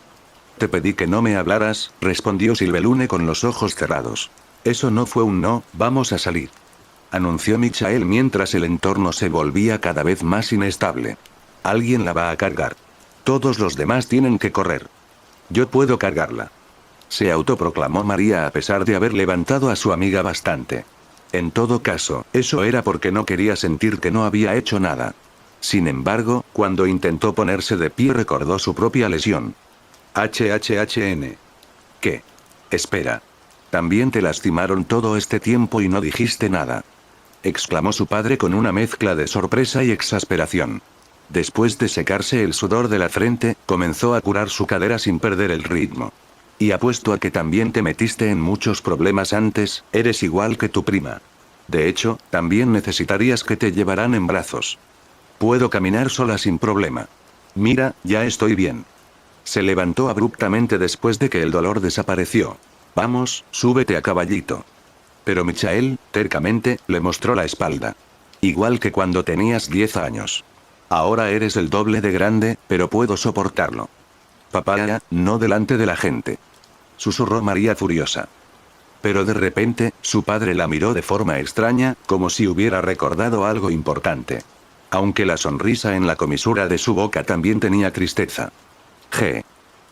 S1: Te pedí que no me hablaras, respondió Sylvelune con los ojos cerrados. Eso no fue un no, vamos a salir. Anunció Michael mientras el entorno se volvía cada vez más inestable. Alguien la va a cargar. Todos los demás tienen que correr. Yo puedo cargarla. Se autoproclamó María a pesar de haber levantado a su amiga bastante. En todo caso, eso era porque no quería sentir que no había hecho nada. Sin embargo, cuando intentó ponerse de pie recordó su propia lesión. HHHN. ¿Qué? Espera. También te lastimaron todo este tiempo y no dijiste nada. Exclamó su padre con una mezcla de sorpresa y exasperación. Después de secarse el sudor de la frente, comenzó a curar su cadera sin perder el ritmo. Y apuesto a que también te metiste en muchos problemas antes, eres igual que tu prima. De hecho, también necesitarías que te llevaran en brazos. Puedo caminar sola sin problema. Mira, ya estoy bien. Se levantó abruptamente después de que el dolor desapareció. Vamos, súbete a caballito. Pero Michael, tercamente, le mostró la espalda. Igual que cuando tenías 10 años. Ahora eres el doble de grande, pero puedo soportarlo. Papá, no delante de la gente. Susurró María furiosa. Pero de repente, su padre la miró de forma extraña, como si hubiera recordado algo importante. Aunque la sonrisa en la comisura de su boca también tenía tristeza.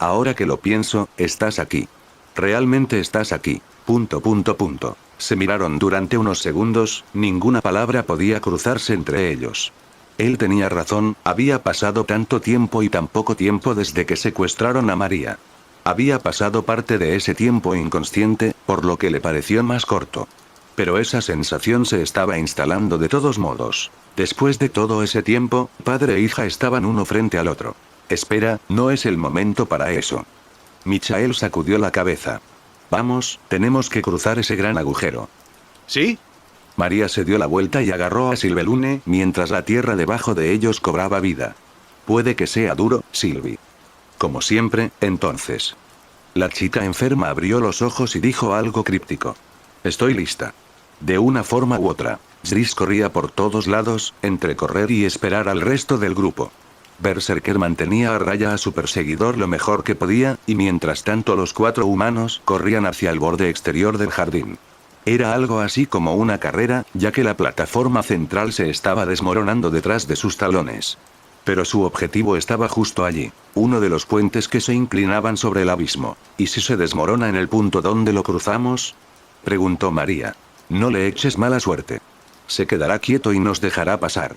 S1: Ahora que lo pienso, estás aquí. Realmente estás aquí. ... Se miraron durante unos segundos, ninguna palabra podía cruzarse entre ellos. Él tenía razón, había pasado tanto tiempo y tan poco tiempo desde que secuestraron a María. Había pasado parte de ese tiempo inconsciente, por lo que le pareció más corto. Pero esa sensación se estaba instalando de todos modos. Después de todo ese tiempo, padre e hija estaban uno frente al otro. Espera, no es el momento para eso. Michael sacudió la cabeza. Vamos, tenemos que cruzar ese gran agujero.
S2: ¿Sí?
S1: María se dio la vuelta y agarró a Sylvelune, mientras la tierra debajo de ellos cobraba vida. Puede que sea duro, Sylvie. Como siempre, entonces. La chica enferma abrió los ojos y dijo algo críptico. Estoy lista. De una forma u otra, Jris corría por todos lados, entre correr y esperar al resto del grupo. Berserker mantenía a raya a su perseguidor lo mejor que podía, y mientras tanto los 4 humanos corrían hacia el borde exterior del jardín. Era algo así como una carrera, ya que la plataforma central se estaba desmoronando detrás de sus talones. Pero su objetivo estaba justo allí, uno de los puentes que se inclinaban sobre el abismo. ¿Y si se desmorona en el punto donde lo cruzamos? Preguntó María. No le eches mala suerte. Se quedará quieto y nos dejará pasar.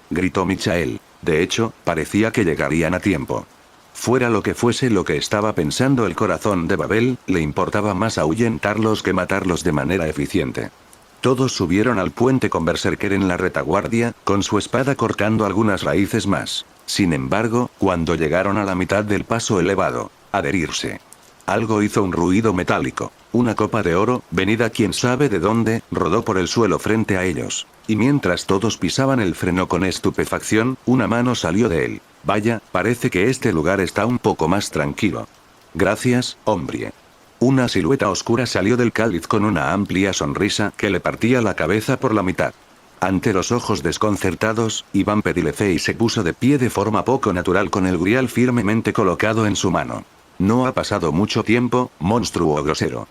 S1: Gritó Michael. De hecho, parecía que llegarían a tiempo. Fuera lo que fuese lo que estaba pensando el corazón de Babel, le importaba más ahuyentarlos que matarlos de manera eficiente. Todos subieron al puente con Berserker en la retaguardia, con su espada cortando algunas raíces más. Sin embargo, cuando llegaron a la mitad del paso elevado, adherirse. Algo hizo un ruido metálico. Una copa de oro, venida quién sabe de dónde, rodó por el suelo frente a ellos. Y mientras todos pisaban el freno con estupefacción, una mano salió de él. Vaya, parece que este lugar está un poco más tranquilo. Gracias, hombre. Una silueta oscura salió del cáliz con una amplia sonrisa que le partía la cabeza por la mitad. Ante los ojos desconcertados, Iván Pedilefei se puso de pie de forma poco natural con el grial firmemente colocado en su mano. No ha pasado mucho tiempo, monstruo grosero.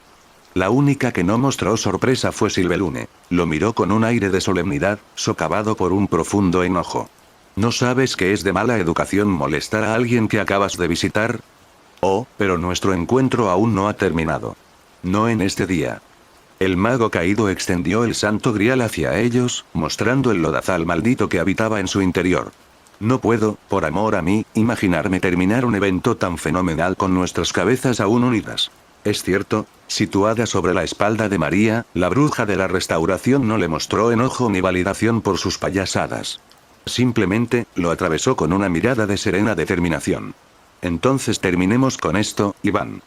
S1: La única que no mostró sorpresa fue Sylvelune. Lo miró con un aire de solemnidad, socavado por un profundo enojo. ¿No sabes que es de mala educación molestar a alguien que acabas de visitar? Oh, pero nuestro encuentro aún no ha terminado. No en este día. El mago caído extendió el santo grial hacia ellos, mostrando el lodazal maldito que habitaba en su interior. No puedo, por amor a mí, imaginarme terminar un evento tan fenomenal con nuestras cabezas aún unidas. Es cierto, situada sobre la espalda de María, la bruja de la restauración no le mostró enojo ni validación por sus payasadas. Simplemente, lo atravesó con una mirada de serena determinación. Entonces terminemos con esto, Iván.